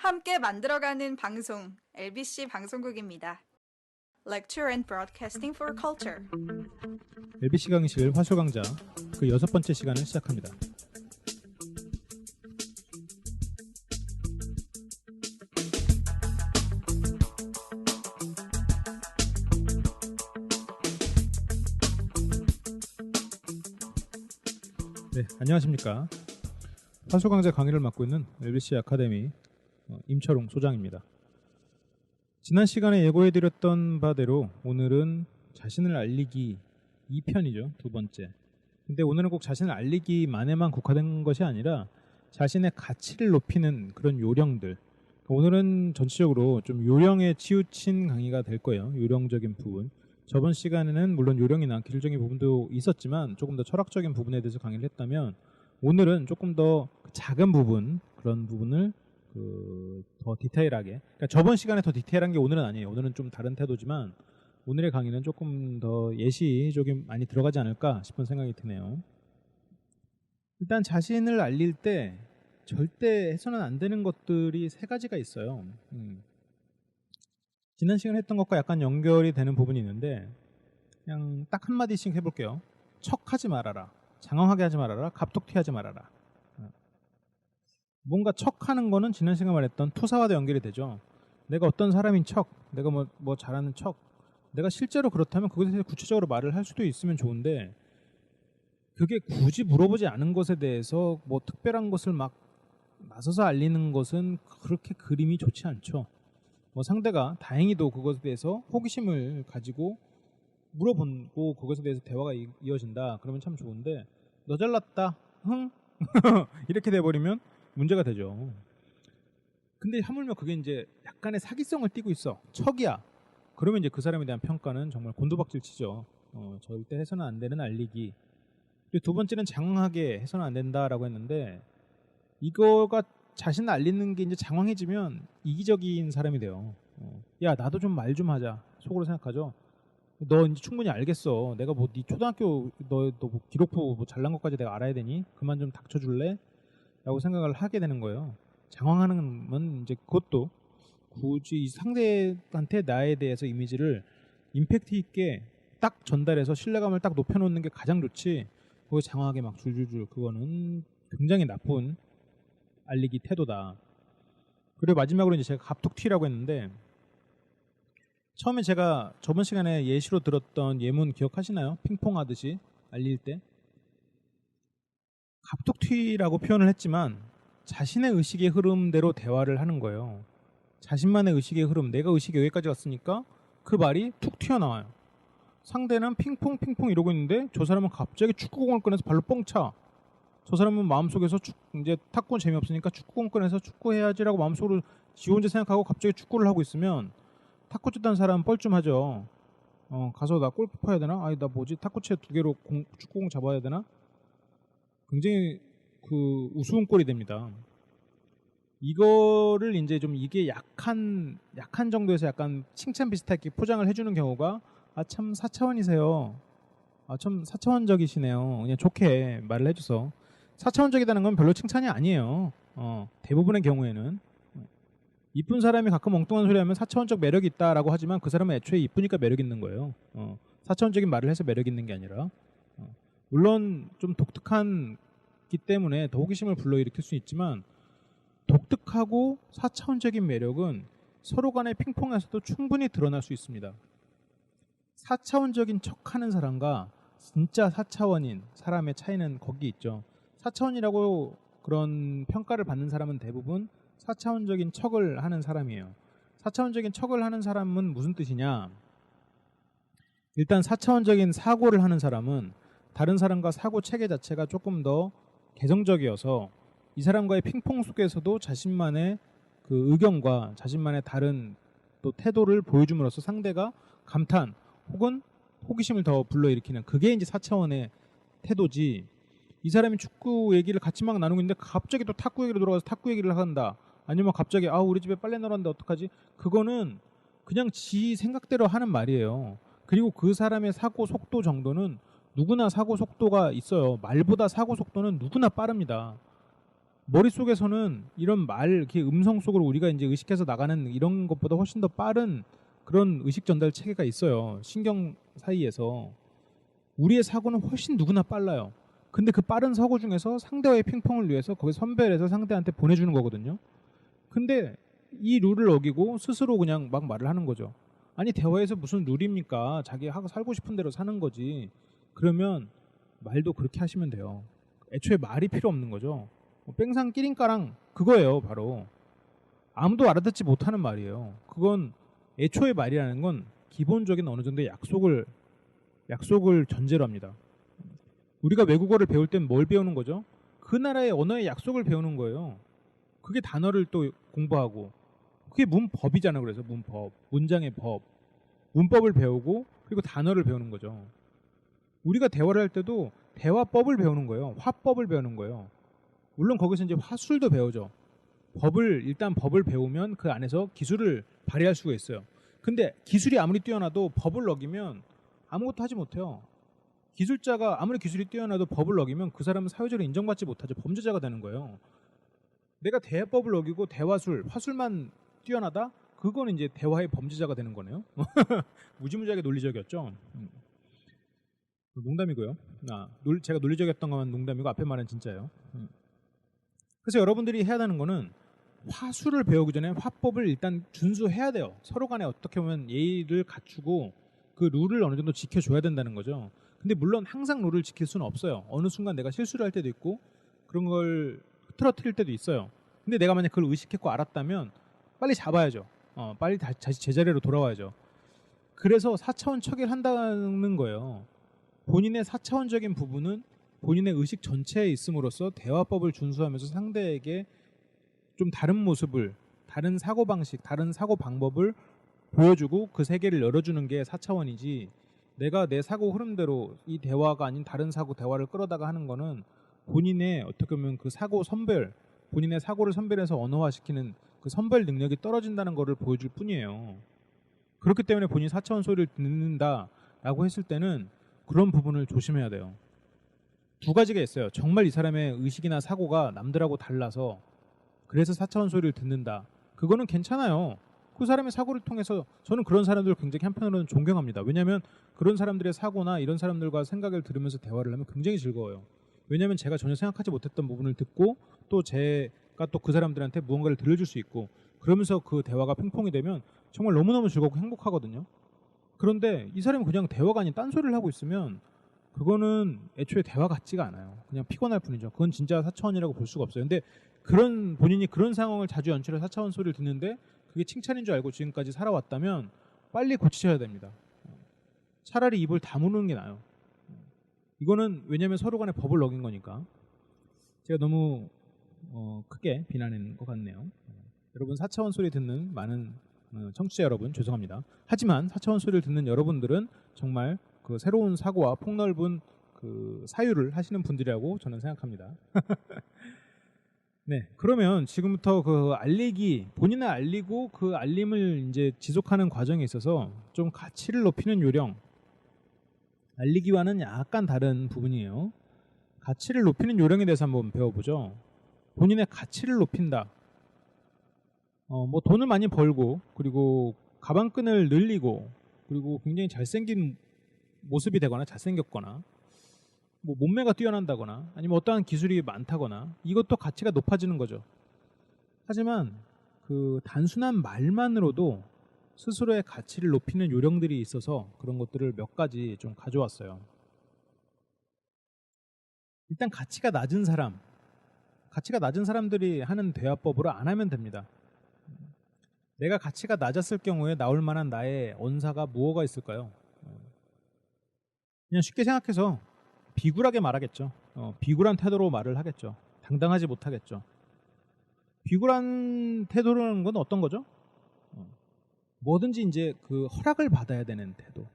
함께 만들어가는 방송, LBC 방송국입니다. Lecture and Broadcasting for Culture. LBC 강의실 화술 강좌 그 6번째 시간을 시작합니다. 네, 안녕하십니까. 화술 강좌 강의를 맡고 있는 LBC 아카데미 임철웅 소장입니다. 지난 시간에 예고해드렸던 바대로 오늘은 자신을 알리기 2편이죠. 두 번째. 근데 오늘은 꼭 자신을 알리기만에만 국한된 것이 아니라 자신의 가치를 높이는 그런 요령들. 오늘은 전체적으로 좀 요령에 치우친 강의가 될 거예요. 요령적인 부분. 저번 시간에는 물론 요령이나 기술적인 부분도 있었지만 조금 더 철학적인 부분에 대해서 강의를 했다면 오늘은 조금 더 작은 부분, 그런 부분을 더 디테일하게, 그러니까 저번 시간에 더 디테일한 게 오늘은 아니에요. 오늘은 좀 다른 태도지만 오늘의 강의는 조금 더 예시 쪽이 많이 들어가지 않을까 싶은 생각이 드네요. 일단 자신을 알릴 때 절대 해서는 안 되는 것들이 3가지가 있어요. 지난 시간에 했던 것과 약간 연결이 되는 부분이 있는데 그냥 딱 한마디씩 해볼게요. 척하지 말아라, 장황하게 하지 말아라, 갑툭튀하지 말아라. 뭔가 척하는 거는 지난 시간에 말했던 투사와도 연결이 되죠. 내가 어떤 사람인 척, 내가 뭐 잘하는 척, 내가 실제로 그렇다면 그것에 대해서 구체적으로 말을 할 수도 있으면 좋은데 그게 굳이 물어보지 않은 것에 대해서 뭐 특별한 것을 막 나서서 알리는 것은 그렇게 그림이 좋지 않죠. 뭐 상대가 다행히도 그것에 대해서 호기심을 가지고 물어보고 그것에 대해서 대화가 이어진다. 그러면 참 좋은데 너 잘났다, 흥? 이렇게 돼버리면 문제가 되죠. 근데 하물며 그게 이제 약간의 사기성을 띠고 있어. 척이야. 그러면 이제 그 사람에 대한 평가는 정말 곤두박질 치죠. 절대 해서는 안 되는 알리기. 그리고 두 번째는 장황하게 해서는 안 된다라고 했는데 이거가 자신을 알리는 게 이제 장황해지면 이기적인 사람이 돼요. 야, 나도 좀 말 좀 하자. 속으로 생각하죠. 너 이제 충분히 알겠어. 내가 뭐 네 초등학교 너 뭐 기록부 뭐 잘난 것까지 내가 알아야 되니? 그만 좀 닥쳐줄래? 라고 생각을 하게 되는 거예요. 장황하는 건 이제 그것도 굳이 상대한테 나에 대해서 이미지를 임팩트 있게 딱 전달해서 신뢰감을 딱 높여놓는 게 가장 좋지. 그거 장황하게 막 줄줄줄 그거는 굉장히 나쁜 알리기 태도다. 그리고 마지막으로 이제 제가 갑툭튀라고 했는데 처음에 제가 저번 시간에 예시로 들었던 예문 기억하시나요? 핑퐁 하듯이 알릴 때 갑툭튀라고 표현을 했지만 자신의 의식의 흐름대로 대화를 하는 거예요. 자신만의 의식의 흐름, 내가 의식이 여기까지 왔으니까 그 말이 툭 튀어나와요. 상대는 핑퐁 이러고 있는데 저 사람은 갑자기 축구공을 꺼내서 발로 뻥 차. 저 사람은 마음속에서 이제 탁구는 재미없으니까 축구공 꺼내서 축구해야지라고 마음속으로 지 혼자 생각하고 갑자기 축구를 하고 있으면 탁구 쳤다는 사람은 뻘쭘하죠. 가서 나 골키퍼 해야 되나? 아니 나 뭐지? 탁구채 2개로 축구공 잡아야 되나? 굉장히 우스운 꼴이 됩니다. 이거를 이제 좀 이게 약한 정도에서 약간 칭찬 비슷하게 포장을 해주는 경우가 참 4차원이세요. 참 4차원적이시네요. 그냥 좋게 말을 해줘서 4차원적이다는 건 별로 칭찬이 아니에요. 대부분의 경우에는 이쁜 사람이 가끔 엉뚱한 소리 하면 4차원적 매력이 있다라고 하지만 그 사람은 애초에 이쁘니까 매력 있는 거예요. 4차원적인 말을 해서 매력 있는 게 아니라 물론 좀 독특한기 때문에 더 호기심을 불러일으킬 수 있지만 독특하고 4차원적인 매력은 서로 간의 핑퐁에서도 충분히 드러날 수 있습니다. 4차원적인 척하는 사람과 진짜 4차원인 사람의 차이는 거기 있죠. 4차원이라고 그런 평가를 받는 사람은 대부분 4차원적인 척을 하는 사람이에요. 4차원적인 척을 하는 사람은 무슨 뜻이냐? 일단 4차원적인 사고를 하는 사람은 다른 사람과 사고 체계 자체가 조금 더 개성적이어서 이 사람과의 핑퐁 속에서도 자신만의 그 의견과 자신만의 다른 또 태도를 보여줌으로써 상대가 감탄 혹은 호기심을 더 불러일으키는 그게 이제 4차원의 태도지. 이 사람이 축구 얘기를 같이 막 나누고 있는데 갑자기 또 탁구 얘기로 돌아가서 탁구 얘기를 한다. 아니면 갑자기 우리 집에 빨래 널었는데 어떡하지? 그거는 그냥 지 생각대로 하는 말이에요. 그리고 그 사람의 사고 속도 정도는 누구나 사고 속도가 있어요. 말보다 사고 속도는 누구나 빠릅니다. 머릿속에서는 이런 말, 이렇게 음성 속으로 우리가 이제 의식해서 나가는 이런 것보다 훨씬 더 빠른 그런 의식 전달 체계가 있어요. 신경 사이에서. 우리의 사고는 훨씬 누구나 빨라요. 근데 그 빠른 사고 중에서 상대와의 핑퐁을 위해서 거기 선별해서 상대한테 보내주는 거거든요. 근데 이 룰을 어기고 스스로 그냥 막 말을 하는 거죠. 아니 대화에서 무슨 룰입니까? 자기 하고 살고 싶은 대로 사는 거지. 그러면 말도 그렇게 하시면 돼요. 애초에 말이 필요 없는 거죠. 뺑상 끼링까랑 그거예요. 바로 아무도 알아듣지 못하는 말이에요. 그건 애초의 말이라는 건 기본적인 어느 정도의 약속을 전제로 합니다. 우리가 외국어를 배울 땐 뭘 배우는 거죠? 그 나라의 언어의 약속을 배우는 거예요. 그게 단어를 또 공부하고 그게 문법이잖아요. 그래서 문법, 문장의 법, 문법을 배우고 그리고 단어를 배우는 거죠. 우리가 대화를 할 때도 대화법을 배우는 거예요. 화법을 배우는 거예요. 물론 거기서 이제 화술도 배우죠. 일단 법을 배우면 그 안에서 기술을 발휘할 수가 있어요. 근데 기술이 아무리 뛰어나도 법을 어기면 아무것도 하지 못해요. 기술자가 아무리 기술이 뛰어나도 법을 어기면 그 사람은 사회적으로 인정받지 못하죠. 범죄자가 되는 거예요. 내가 대화법을 어기고 대화술, 화술만 뛰어나다? 그거는 이제 대화의 범죄자가 되는 거네요. 무지무지하게 논리적이었죠. 농담이고요. 제가 논리적이었던 건 농담이고 앞에 말은 진짜예요. 그래서 여러분들이 해야 되는 거는 화술을 배우기 전에 화법을 일단 준수해야 돼요. 서로 간에 어떻게 보면 예의를 갖추고 그 룰을 어느 정도 지켜줘야 된다는 거죠. 근데 물론 항상 룰을 지킬 수는 없어요. 어느 순간 내가 실수를 할 때도 있고 그런 걸 흐트러뜨릴 때도 있어요. 근데 내가 만약 그걸 의식했고 알았다면 빨리 잡아야죠. 빨리 다시 제자리로 돌아와야죠. 그래서 4차원 척일 한다는 거예요. 본인의 4차원적인 부분은 본인의 의식 전체에 있음으로써 대화법을 준수하면서 상대에게 좀 다른 모습을, 다른 사고방식, 다른 사고 방법을 보여주고 그 세계를 열어주는 게 4차원이지 내가 내 사고 흐름대로 이 대화가 아닌 다른 대화를 끌어다가 하는 거는 본인의 어떻게 보면 그 사고 선별, 본인의 사고를 선별해서 언어화시키는 그 선별 능력이 떨어진다는 거를 보여줄 뿐이에요. 그렇기 때문에 본인이 4차원 소리를 듣는다라고 했을 때는 그런 부분을 조심해야 돼요. 두 가지가 있어요. 정말 이 사람의 의식이나 사고가 남들하고 달라서 그래서 4차원 소리를 듣는다. 그거는 괜찮아요. 그 사람의 사고를 통해서 저는 그런 사람들을 굉장히 한편으로는 존경합니다. 왜냐하면 그런 사람들의 사고나 이런 사람들과 생각을 들으면서 대화를 하면 굉장히 즐거워요. 왜냐하면 제가 전혀 생각하지 못했던 부분을 듣고 또 제가 또 그 사람들한테 무언가를 들려줄 수 있고 그러면서 그 대화가 핑퐁이 되면 정말 너무너무 즐겁고 행복하거든요. 그런데 이 사람이 그냥 대화가 아닌 딴소리를 하고 있으면 그거는 애초에 대화 같지가 않아요. 그냥 피곤할 뿐이죠. 그건 진짜 4차원이라고 볼 수가 없어요. 근데 본인이 그런 상황을 자주 연출해서 4차원 소리를 듣는데 그게 칭찬인 줄 알고 지금까지 살아왔다면 빨리 고치셔야 됩니다. 차라리 입을 다무는 게 나아요. 이거는 왜냐하면 서로 간에 법을 어긴 거니까. 제가 너무 크게 비난하는 것 같네요. 여러분 4차원 소리 듣는 많은 청취자 여러분 죄송합니다. 하지만 4차원 소리를 듣는 여러분들은 정말 그 새로운 사고와 폭넓은 그 사유를 하시는 분들이라고 저는 생각합니다. 네, 그러면 지금부터 그 본인을 알리고 그 알림을 이제 지속하는 과정에 있어서 좀 가치를 높이는 요령, 알리기와는 약간 다른 부분이에요. 가치를 높이는 요령에 대해서 한번 배워보죠. 본인의 가치를 높인다. 뭐 돈을 많이 벌고 그리고 가방끈을 늘리고 그리고 굉장히 잘생긴 모습이 되거나 잘생겼거나 뭐 몸매가 뛰어난다거나 아니면 어떠한 기술이 많다거나 이것도 가치가 높아지는 거죠. 하지만 그 단순한 말만으로도 스스로의 가치를 높이는 요령들이 있어서 그런 것들을 몇 가지 좀 가져왔어요. 일단 가치가 낮은 사람들이 하는 대화법으로 안 하면 됩니다. 내가 가치가 낮았을 경우에 나올 만한 나의 언사가 뭐가 있을까요? 그냥 쉽게 생각해서 비굴하게 말하겠죠. 비굴한 태도로 말을 하겠죠. 당당하지 못하겠죠. 비굴한 태도라는 건 어떤 거죠? 뭐든지 이제 그 허락을 받아야 되는 태도.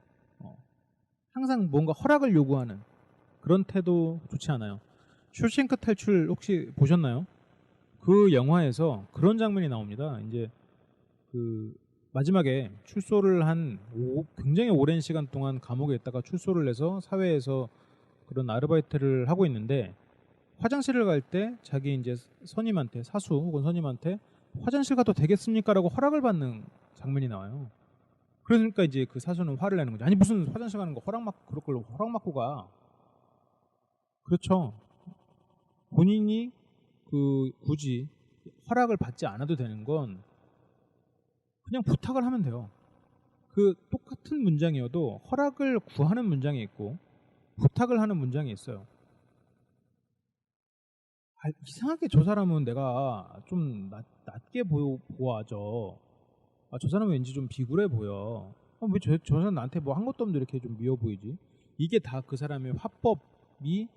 항상 뭔가 허락을 요구하는 그런 태도 좋지 않아요. 쇼생크 탈출 혹시 보셨나요? 그 영화에서 그런 장면이 나옵니다. 이제 그 마지막에 출소를 한 굉장히 오랜 시간 동안 감옥에 있다가 출소를 해서 사회에서 그런 아르바이트를 하고 있는데 화장실을 갈 때 자기 이제 선임한테 사수 혹은 선임한테 화장실 가도 되겠습니까라고 허락을 받는 장면이 나와요. 그러니까 이제 그 사수는 화를 내는 거죠. 아니 무슨 화장실 가는 거 그럴 걸로 허락 받고 가. 그렇죠. 본인이 굳이 허락을 받지 않아도 되는 건 그냥 부탁을 하면 돼요. 그 똑같은 문장이어도 허락을 구하는 문장이 있고 부탁을 하는 문장이 있어요. 이상하게 저 사람은 내가 좀 낮게 보아져. 저 사람은 왠지 좀 비굴해 보여. 왜 저 사람 나한테 뭐 한 것도 없는데 이렇게 좀 미워 보이지? 이게 다 그 사람의 화법이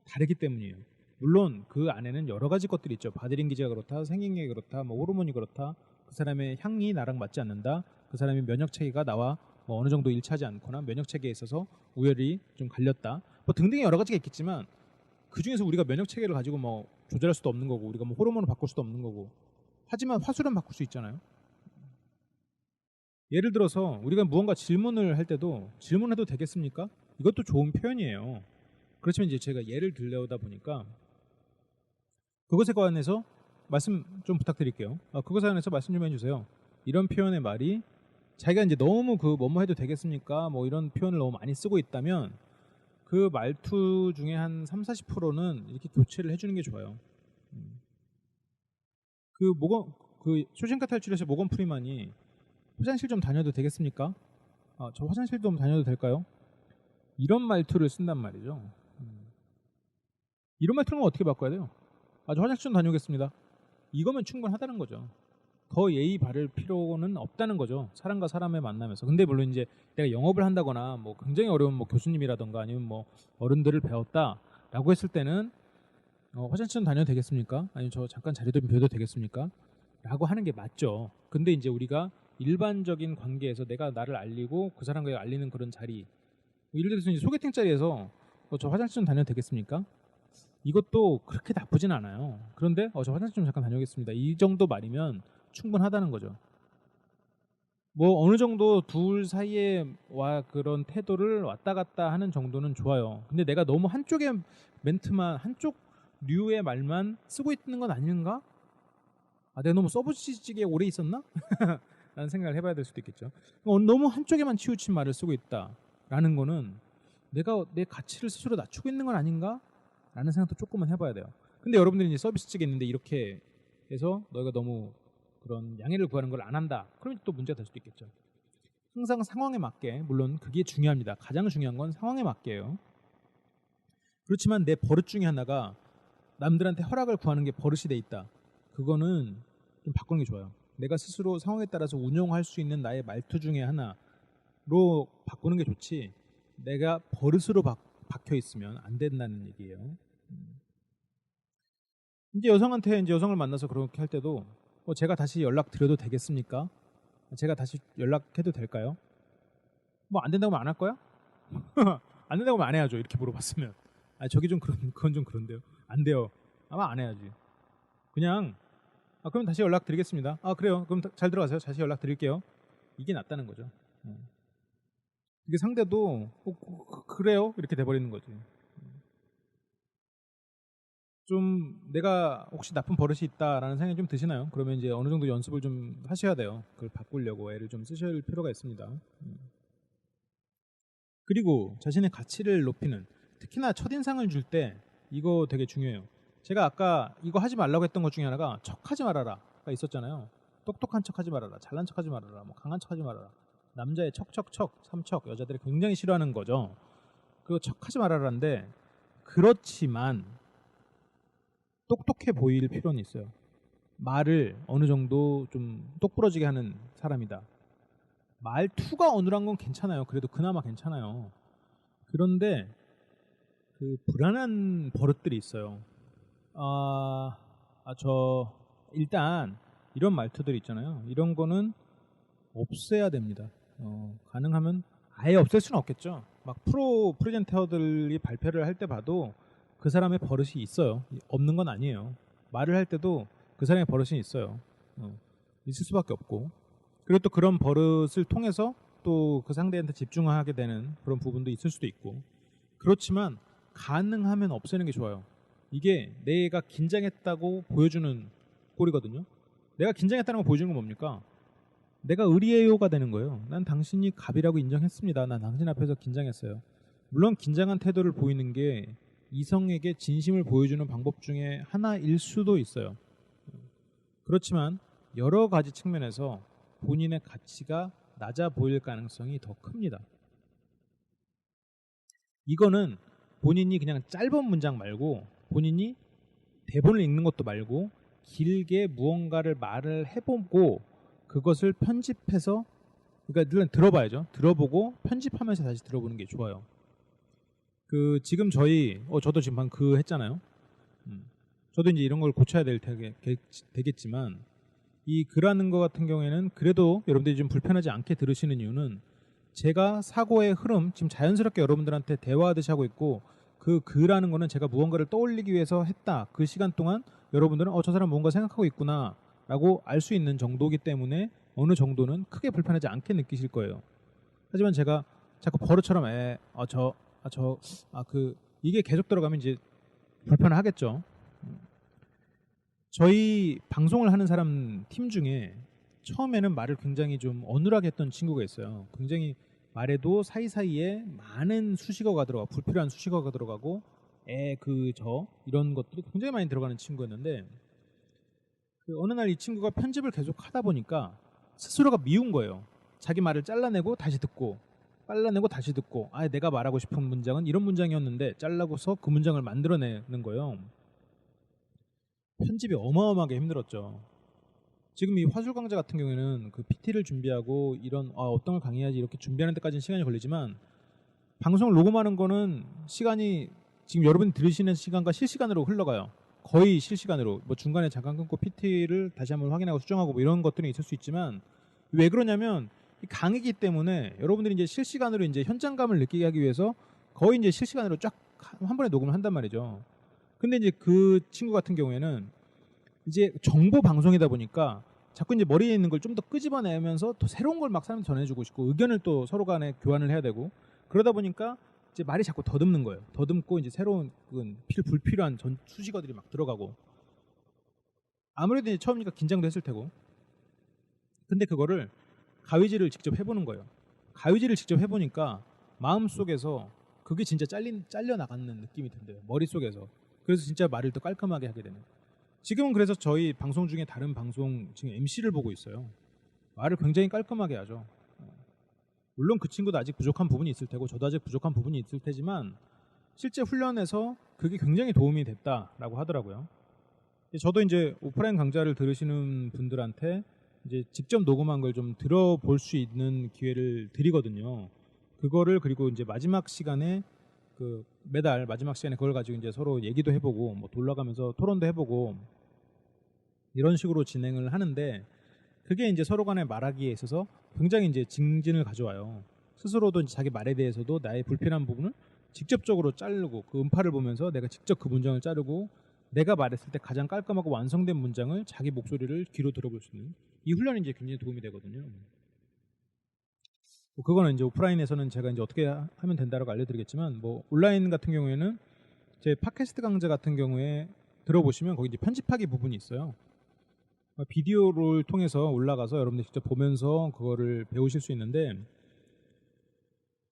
다르기 때문이에요. 물론 그 안에는 여러 가지 것들이 있죠. 바디랭귀지가 그렇다, 생긴게 그렇다, 뭐 호르몬이 그렇다, 그 사람의 향이 나랑 맞지 않는다, 그 사람의 면역 체계가 나와 뭐 어느 정도 일치하지 않거나 면역 체계에 있어서 우열이 좀 갈렸다, 뭐 등등의 여러 가지가 있겠지만 그 중에서 우리가 면역 체계를 가지고 뭐 조절할 수도 없는 거고 우리가 뭐 호르몬을 바꿀 수도 없는 거고 하지만 화술은 바꿀 수 있잖아요. 예를 들어서 우리가 무언가 질문을 할 때도 질문해도 되겠습니까? 이것도 좋은 표현이에요. 그렇지만 이제 제가 예를 들려다 보니까 그것에 관해서 말씀 좀 부탁드릴게요. 그것에 관해서 말씀 좀 해주세요. 이런 표현의 말이 자기가 이제 너무 뭐뭐 해도 되겠습니까? 뭐 이런 표현을 너무 많이 쓰고 있다면 그 말투 중에 한 30-40%는 이렇게 교체를 해주는 게 좋아요. 그 쇼생크 탈출에서 모건 프리만이 화장실 좀 다녀도 되겠습니까? 저 화장실 좀 다녀도 될까요? 이런 말투를 쓴단 말이죠. 이런 말투는 어떻게 바꿔야 돼요? 저 화장실 좀 다녀오겠습니다. 이거면 충분하다는 거죠. 더 예의 바를 필요는 없다는 거죠. 사람과 사람의 만남에서. 근데 물론 이제 내가 영업을 한다거나 뭐 굉장히 어려운 뭐 교수님이라던가 아니면 뭐 어른들을 배웠다라고 했을 때는 화장실 좀 다녀도 되겠습니까? 아니면 저 잠깐 자리 좀 비워도 되겠습니까? 라고 하는 게 맞죠. 근데 이제 우리가 일반적인 관계에서 내가 나를 알리고 그 사람과 알리는 그런 자리, 예를 들어서 이제 소개팅 자리에서 저 화장실 좀 다녀도 되겠습니까? 이것도 그렇게 나쁘진 않아요. 그런데 저 화장실 좀 잠깐 다녀오겠습니다. 이 정도 말이면 충분하다는 거죠. 뭐 어느 정도 둘 사이에 그런 태도를 왔다 갔다 하는 정도는 좋아요. 근데 내가 너무 한쪽의 멘트만, 한쪽 류의 말만 쓰고 있는 건 아닌가? 내가 너무 서브시직에 오래 있었나? 라는 생각을 해봐야 될 수도 있겠죠. 너무 한쪽에만 치우친 말을 쓰고 있다라는 거는 내가 내 가치를 스스로 낮추고 있는 건 아닌가? 라는 생각도 조금은 해봐야 돼요. 근데 여러분들이 이제 서비스 측에 있는데 이렇게 해서 너희가 너무 그런 양해를 구하는 걸 안 한다. 그러면 또 문제가 될 수도 있겠죠. 항상 상황에 맞게, 물론 그게 중요합니다. 가장 중요한 건 상황에 맞게예요. 그렇지만 내 버릇 중에 하나가 남들한테 허락을 구하는 게 버릇이 돼 있다. 그거는 좀 바꾸는 게 좋아요. 내가 스스로 상황에 따라서 운용할 수 있는 나의 말투 중에 하나로 바꾸는 게 좋지, 내가 버릇으로 박혀 있으면 안 된다는 얘기예요. 이제 여성을 만나서 그렇게 할 때도 제가 다시 연락드려도 되겠습니까? 제가 다시 연락해도 될까요? 뭐 안 된다고 하면 안 할 거야? 안 된다고 하면 안 해야죠. 이렇게 물어봤으면. 그건 좀 그런데요. 안 돼요. 아마 안 해야지. 그냥 그럼 다시 연락드리겠습니다. 그래요. 그럼 잘 들어가세요. 다시 연락드릴게요. 이게 낫다는 거죠. 이게 상대도 그래요? 이렇게 돼버리는 거지. 좀 내가 혹시 나쁜 버릇이 있다라는 생각이 좀 드시나요? 그러면 이제 어느 정도 연습을 좀 하셔야 돼요. 그걸 바꾸려고 애를 좀 쓰실 필요가 있습니다. 그리고 자신의 가치를 높이는, 특히나 첫인상을 줄 때 이거 되게 중요해요. 제가 아까 이거 하지 말라고 했던 것 중에 하나가 척하지 말아라가 있었잖아요. 똑똑한 척하지 말아라, 잘난 척하지 말아라, 뭐 강한 척하지 말아라. 남자의 척척척, 삼척, 여자들이 굉장히 싫어하는 거죠. 그거 척하지 말아라인데, 그렇지만 똑똑해 보일 필요는 있어요. 말을 어느 정도 좀 똑부러지게 하는 사람이다. 말투가 어눌한 건 괜찮아요. 그래도 그나마 괜찮아요. 그런데 그 불안한 버릇들이 있어요. 일단 이런 말투들 있잖아요. 이런 거는 없애야 됩니다. 가능하면 아예 없앨 수는 없겠죠. 막 프레젠터들이 발표를 할 때 봐도 그 사람의 버릇이 있어요. 없는 건 아니에요. 말을 할 때도 그 사람의 버릇이 있어요. 있을 수밖에 없고. 그리고 또 그런 버릇을 통해서 또 그 상대한테 집중하게 되는 그런 부분도 있을 수도 있고. 그렇지만 가능하면 없애는 게 좋아요. 이게 내가 긴장했다고 보여주는 꼴이거든요. 내가 긴장했다는 걸 보여주는 건 뭡니까? 내가 의리해요가 되는 거예요. 난 당신이 갑이라고 인정했습니다. 난 당신 앞에서 긴장했어요. 물론 긴장한 태도를 보이는 게 이성에게 진심을 보여주는 방법 중에 하나일 수도 있어요. 그렇지만 여러 가지 측면에서 본인의 가치가 낮아 보일 가능성이 더 큽니다. 이거는 본인이 그냥 짧은 문장 말고 본인이 대본을 읽는 것도 말고 길게 무언가를 말을 해보고 그것을 편집해서 그러니까 일단 들어봐야죠. 들어보고 편집하면서 다시 들어보는 게 좋아요. 지금 저도 지금 방금 했잖아요. 저도 이제 이런 걸 고쳐야 되겠지만 이 글하는 거 같은 경우에는 그래도 여러분들이 좀 불편하지 않게 들으시는 이유는 제가 사고의 흐름 지금 자연스럽게 여러분들한테 대화하듯이 하고 있고 그 글하는 거는 제가 무언가를 떠올리기 위해서 했다. 그 시간 동안 여러분들은 저 사람 뭔가 생각하고 있구나 라고 알 수 있는 정도이기 때문에 어느 정도는 크게 불편하지 않게 느끼실 거예요. 하지만 제가 자꾸 버릇처럼 이게 계속 들어가면 이제 불편하겠죠. 저희 방송을 하는 사람 팀 중에 처음에는 말을 굉장히 좀 어눌하게 했던 친구가 있어요. 굉장히 말에도 사이사이에 많은 수식어가 들어가고 불필요한 수식어가 들어가고 이런 것들이 굉장히 많이 들어가는 친구였는데 어느 날 이 친구가 편집을 계속 하다 보니까 스스로가 미운 거예요. 자기 말을 잘라내고 다시 듣고 내가 말하고 싶은 문장은 이런 문장이었는데 잘라고서 그 문장을 만들어내는 거예요. 편집이 어마어마하게 힘들었죠. 지금 이 화술 강좌 같은 경우에는 그 PT를 준비하고 이런 어떤 걸 강의해야지 이렇게 준비하는 데까지는 시간이 걸리지만 방송을 녹음하는 거는 시간이 지금 여러분이 들으시는 시간과 실시간으로 흘러가요. 거의 실시간으로 뭐 중간에 잠깐 끊고 PT를 다시 한번 확인하고 수정하고 뭐 이런 것들이 있을 수 있지만 왜 그러냐면 이 강의이기 때문에 여러분들이 이제 실시간으로 이제 현장감을 느끼게 하기 위해서 거의 이제 실시간으로 쫙 한 번에 녹음을 한단 말이죠. 근데 이제 그 친구 같은 경우에는 이제 정보 방송이다 보니까 자꾸 이제 머리에 있는 걸 좀 더 끄집어내면서 더 새로운 걸 막 사람한테 전해주고 싶고 의견을 또 서로 간에 교환을 해야 되고 그러다 보니까 이제 말이 자꾸 더듬는 거예요. 더듬고 이제 새로운 불필요한 수식어들이 막 들어가고 아무래도 이제 처음이니까 긴장도 했을 테고 근데 그거를 가위질을 직접 해보는 거예요. 가위질을 직접 해보니까 마음속에서 그게 진짜 잘려 나가는 느낌이 든대요. 머릿속에서. 그래서 진짜 말을 더 깔끔하게 하게 되는. 지금은 그래서 저희 방송 중에 다른 방송 지금 MC를 보고 있어요. 말을 굉장히 깔끔하게 하죠. 물론 그 친구도 아직 부족한 부분이 있을 테고 저도 아직 부족한 부분이 있을 테지만 실제 훈련에서 그게 굉장히 도움이 됐다라고 하더라고요. 저도 이제 오프라인 강좌를 들으시는 분들한테 이제 직접 녹음한 걸 좀 들어볼 수 있는 기회를 드리거든요. 그거를 그리고 이제 마지막 시간에 매달 마지막 시간에 그걸 가지고 이제 서로 얘기도 해보고 뭐 돌아가면서 토론도 해보고 이런 식으로 진행을 하는데 그게 이제 서로 간에 말하기에 있어서 굉장히 이제 증진을 가져와요. 스스로도 이제 자기 말에 대해서도 나의 불필요한 부분을 직접적으로 자르고 그 음파를 보면서 내가 직접 그 문장을 자르고 내가 말했을 때 가장 깔끔하고 완성된 문장을 자기 목소리를 귀로 들어볼 수 있는 이 훈련이 이제 굉장히 도움이 되거든요. 그거는 이제 오프라인에서는 제가 이제 어떻게 하면 된다라고 알려드리겠지만 뭐 온라인 같은 경우에는 제 팟캐스트 강좌 같은 경우에 들어보시면 거기 이제 편집하기 부분이 있어요. 비디오를 통해서 올라가서 여러분들 직접 보면서 그거를 배우실 수 있는데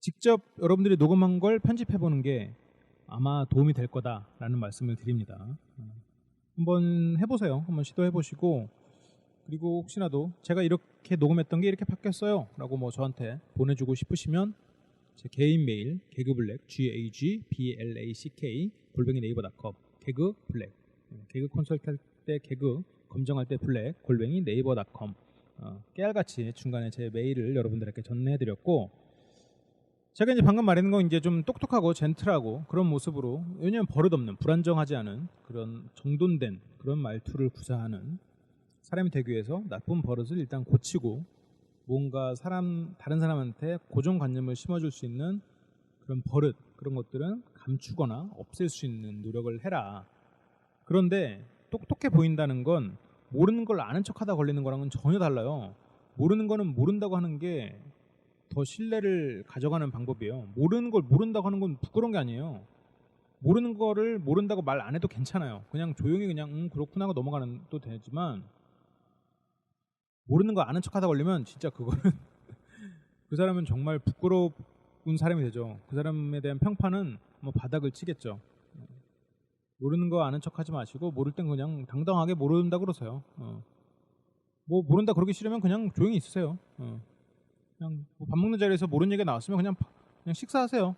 직접 여러분들이 녹음한 걸 편집해보는 게 아마 도움이 될 거다라는 말씀을 드립니다. 한번 해보세요. 한번 시도해보시고 그리고 혹시라도 제가 이렇게 녹음했던 게 이렇게 바뀌었어요 라고 뭐 저한테 보내주고 싶으시면 제 개인 메일 개그블랙 GAGBLACK @naver.com 개그블랙 개그 콘서트 할 때 개그 검정할 때 블랙 @naver.com 깨알같이 중간에 제 메일을 여러분들에게 전해드렸고 제가 이제 방금 말하는 건 이제 좀 똑똑하고 젠틀하고 그런 모습으로 왜냐하면 버릇없는 불안정하지 않은 그런 정돈된 그런 말투를 구사하는 사람이 되기 위해서 나쁜 버릇을 일단 고치고 뭔가 다른 사람한테 고정관념을 심어줄 수 있는 그런 버릇 그런 것들은 감추거나 없앨 수 있는 노력을 해라. 그런데 똑똑해 보인다는 건 모르는 걸 아는 척하다 걸리는 거랑은 전혀 달라요. 모르는 거는 모른다고 하는 게 더 신뢰를 가져가는 방법이에요. 모르는 걸 모른다고 하는 건 부끄러운 게 아니에요. 모르는 거를 모른다고 말 안 해도 괜찮아요. 그냥 조용히 그냥 그렇구나 하고 넘어가는 또 되지만 모르는 거 아는 척하다 걸리면 진짜 그거는 그 사람은 정말 부끄러운 사람이 되죠. 그 사람에 대한 평판은 뭐 바닥을 치겠죠. 모르는 거 아는 척하지 마시고 모를 땐 그냥 당당하게 모른다 그러세요. 뭐 모른다 그러기 싫으면 그냥 조용히 있으세요. 그냥 뭐밥 먹는 자리에서 모르는 얘기가 나왔으면 그냥 식사하세요.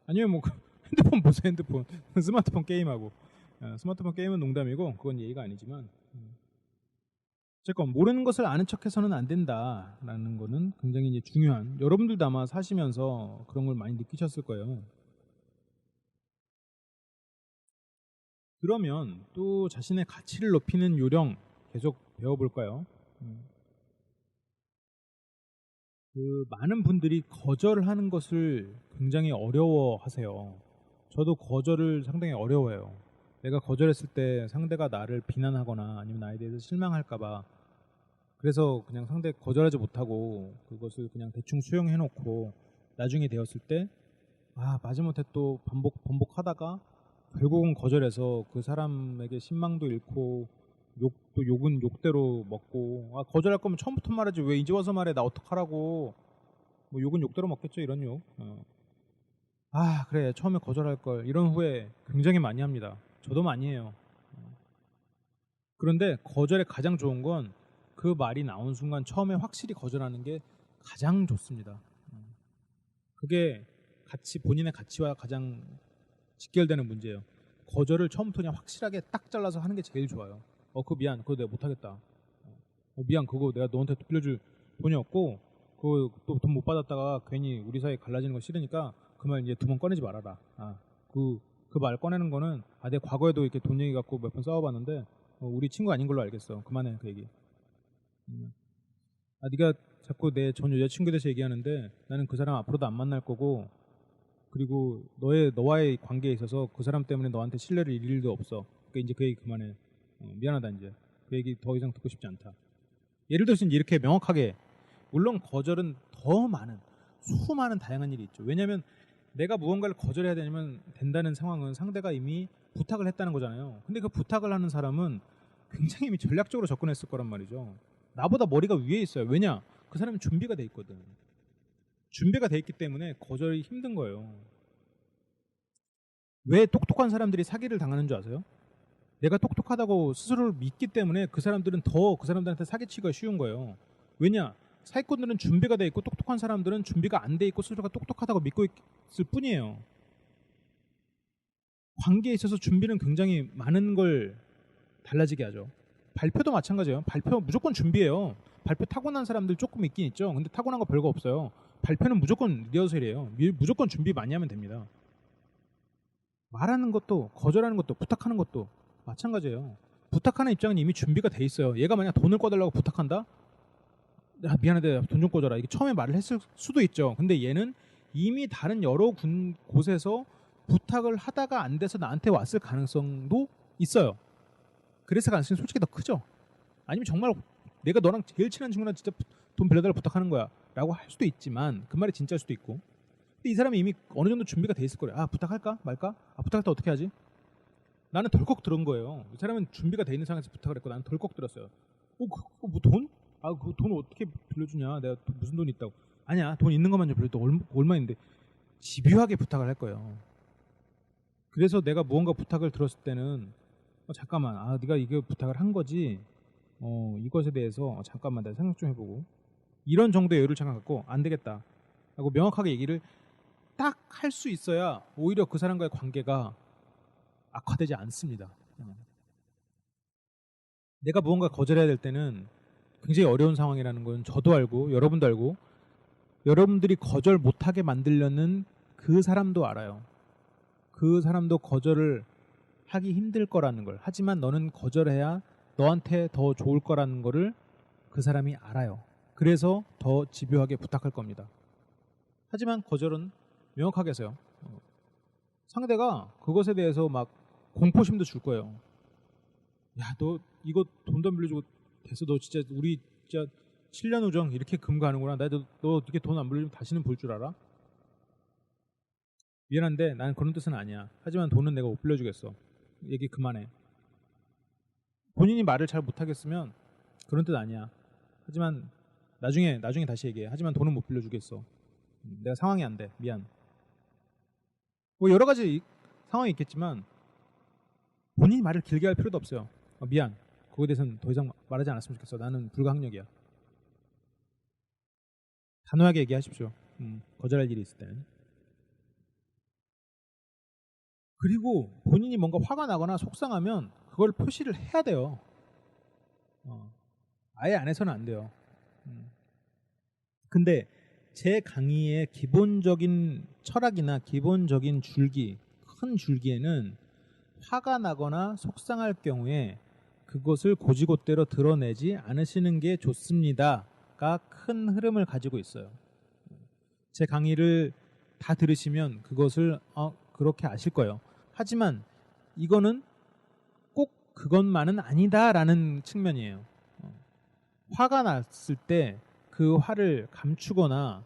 아니면 뭐 핸드폰 보세요. 핸드폰 스마트폰 게임하고 스마트폰 게임은 농담이고 그건 예의가 아니지만 어쨌건 모르는 것을 아는 척해서는 안 된다라는 거는 굉장히 이제 중요한 여러분들도 아마 사시면서 그런 걸 많이 느끼셨을 거예요. 그러면 또 자신의 가치를 높이는 요령 계속 배워볼까요? 그 많은 분들이 거절하는 것을 굉장히 어려워하세요. 저도 거절을 상당히 어려워해요. 내가 거절했을 때 상대가 나를 비난하거나 아니면 나에 대해서 실망할까봐 그래서 그냥 상대 거절하지 못하고 그것을 그냥 대충 수용해놓고 나중에 되었을 때 마지못해 또 번복하다가 결국은 거절해서 그 사람에게 신망도 잃고 욕은 욕대로 먹고 거절할 거면 처음부터 말하지 왜 이제 와서 말해 나 어떡하라고 뭐 욕은 욕대로 먹겠죠 이런 욕 그래 처음에 거절할 걸 이런 후회 굉장히 많이 합니다. 저도 많이 해요. 그런데 거절의 가장 좋은 건 그 말이 나온 순간 처음에 확실히 거절하는 게 가장 좋습니다. 그게 본인의 가치와 가장 직결되는 문제예요. 거절을 처음부터 그냥 확실하게 딱 잘라서 하는 게 제일 좋아요. 그거 미안, 그거 내가 못하겠다. 미안, 그거 내가 너한테 빌려줄 돈이 없고 그거 또 돈 못 받았다가 괜히 우리 사이 갈라지는 거 싫으니까 그 말 이제 두 번 꺼내지 말아라. 그 말 꺼내는 거는 내가 과거에도 이렇게 돈 얘기 갖고 몇 번 싸워봤는데 우리 친구 아닌 걸로 알겠어. 그만해 그 얘기. 네가 자꾸 내 전 여자친구에 대해서 얘기하는데 나는 그 사람 앞으로도 안 만날 거고 그리고 너와의 관계에 있어서 그 사람 때문에 너한테 신뢰를 잃을 일도 없어. 그러니까 이제 그 얘기 그만해. 미안하다 이제. 그 얘기 더 이상 듣고 싶지 않다. 예를 들어서 이제 이렇게 명확하게 물론 거절은 더 많은 수많은 다양한 일이 있죠. 왜냐하면 내가 무언가를 거절해야 된다는 상황은 상대가 이미 부탁을 했다는 거잖아요. 근데 그 부탁을 하는 사람은 굉장히 이미 전략적으로 접근했을 거란 말이죠. 나보다 머리가 위에 있어요. 왜냐? 그 사람은 준비가 돼 있거든. 준비가 돼 있기 때문에 거절이 힘든 거예요. 왜 똑똑한 사람들이 사기를 당하는 줄 아세요? 내가 똑똑하다고 스스로를 믿기 때문에 그 사람들은 더 그 사람들한테 사기치기가 쉬운 거예요. 왜냐? 사기꾼들은 준비가 돼 있고 똑똑한 사람들은 준비가 안 돼 있고 스스로가 똑똑하다고 믿고 있을 뿐이에요. 관계에 있어서 준비는 굉장히 많은 걸 달라지게 하죠. 발표도 마찬가지예요. 발표 무조건 준비해요. 발표 타고난 사람들 조금 있긴 있죠. 근데 타고난 거 별거 없어요. 발표는 무조건 리허설이에요. 무조건 준비 많이 하면 됩니다. 말하는 것도 거절하는 것도 부탁하는 것도 마찬가지예요. 부탁하는 입장은 이미 준비가 돼 있어요. 얘가 만약 돈을 꿔달라고 부탁한다? 미안한데 돈 좀 꿔줘라. 이게 처음에 말을 했을 수도 있죠. 근데 얘는 이미 다른 여러 곳에서 부탁을 하다가 안 돼서 나한테 왔을 가능성도 있어요. 그래서 가능성이 솔직히 더 크죠. 아니면 정말 내가 너랑 제일 친한 친구랑 진짜 돈 빌려달라고 부탁하는 거야 라고 할 수도 있지만 그 말이 진짜일 수도 있고 근데 이 사람이 이미 어느 정도 준비가 돼 있을 거예요. 부탁할까 말까? 부탁할 때 어떻게 하지? 나는 덜컥 들은 거예요. 이 사람은 준비가 돼 있는 상황에서 부탁을 했고 나는 덜컥 들었어요. 뭐 돈? 그 돈 어떻게 빌려주냐? 내가 무슨 돈 있다고. 아니야, 돈 있는 것만 좀 빌려줘. 얼마 있는데 집요하게 부탁을 할 거예요. 그래서 내가 무언가 부탁을 들었을 때는 잠깐만, 네가 이거 부탁을 한 거지. 이것에 대해서 잠깐만 내가 생각 좀 해보고 이런 정도의 여유를 잠깐 갖고 안 되겠다 하고 명확하게 얘기를 딱 할 수 있어야 오히려 그 사람과의 관계가 악화되지 않습니다. 내가 무언가 거절해야 될 때는 굉장히 어려운 상황이라는 건 저도 알고 여러분도 알고 여러분들이 거절 못하게 만들려는 그 사람도 알아요. 그 사람도 거절을 하기 힘들 거라는 걸. 하지만 너는 거절해야 너한테 더 좋을 거라는 거를 그 사람이 알아요. 그래서 더 집요하게 부탁할 겁니다. 하지만 거절은 명확하게 해서요. 상대가 그것에 대해서 막 공포심도 줄 거예요. 야, 너 이거 돈도 안 빌려주고 됐어. 너 진짜 우리 진짜 7년 우정 이렇게 금가하는구나. 너 이렇게 돈 안 빌려주면 다시는 볼 줄 알아? 미안한데 나는 그런 뜻은 아니야. 하지만 돈은 내가 못 빌려주겠어. 얘기 그만해. 본인이 말을 잘 못하겠으면 그런 뜻 아니야. 하지만 나중에 다시 얘기해. 하지만 돈은 못 빌려주겠어. 내가 상황이 안 돼. 미안. 뭐 여러 가지 상황이 있겠지만 본인이 말을 길게 할 필요도 없어요. 미안. 그거에 대해서는 더 이상 말하지 않았으면 좋겠어. 나는 불가항력이야. 단호하게 얘기하십시오. 거절할 일이 있을 때는. 그리고 본인이 뭔가 화가 나거나 속상하면 그걸 표시를 해야 돼요. 아예 안 해서는 안 돼요. 근데 제 강의의 기본적인 철학이나 기본적인 줄기, 큰 줄기에는 화가 나거나 속상할 경우에 그것을 고지고대로 드러내지 않으시는 게 좋습니다가 큰 흐름을 가지고 있어요. 제 강의를 다 들으시면 그것을 그렇게 아실 거예요. 하지만 이거는 꼭 그것만은 아니다라는 측면이에요. 화가 났을 때 그 화를 감추거나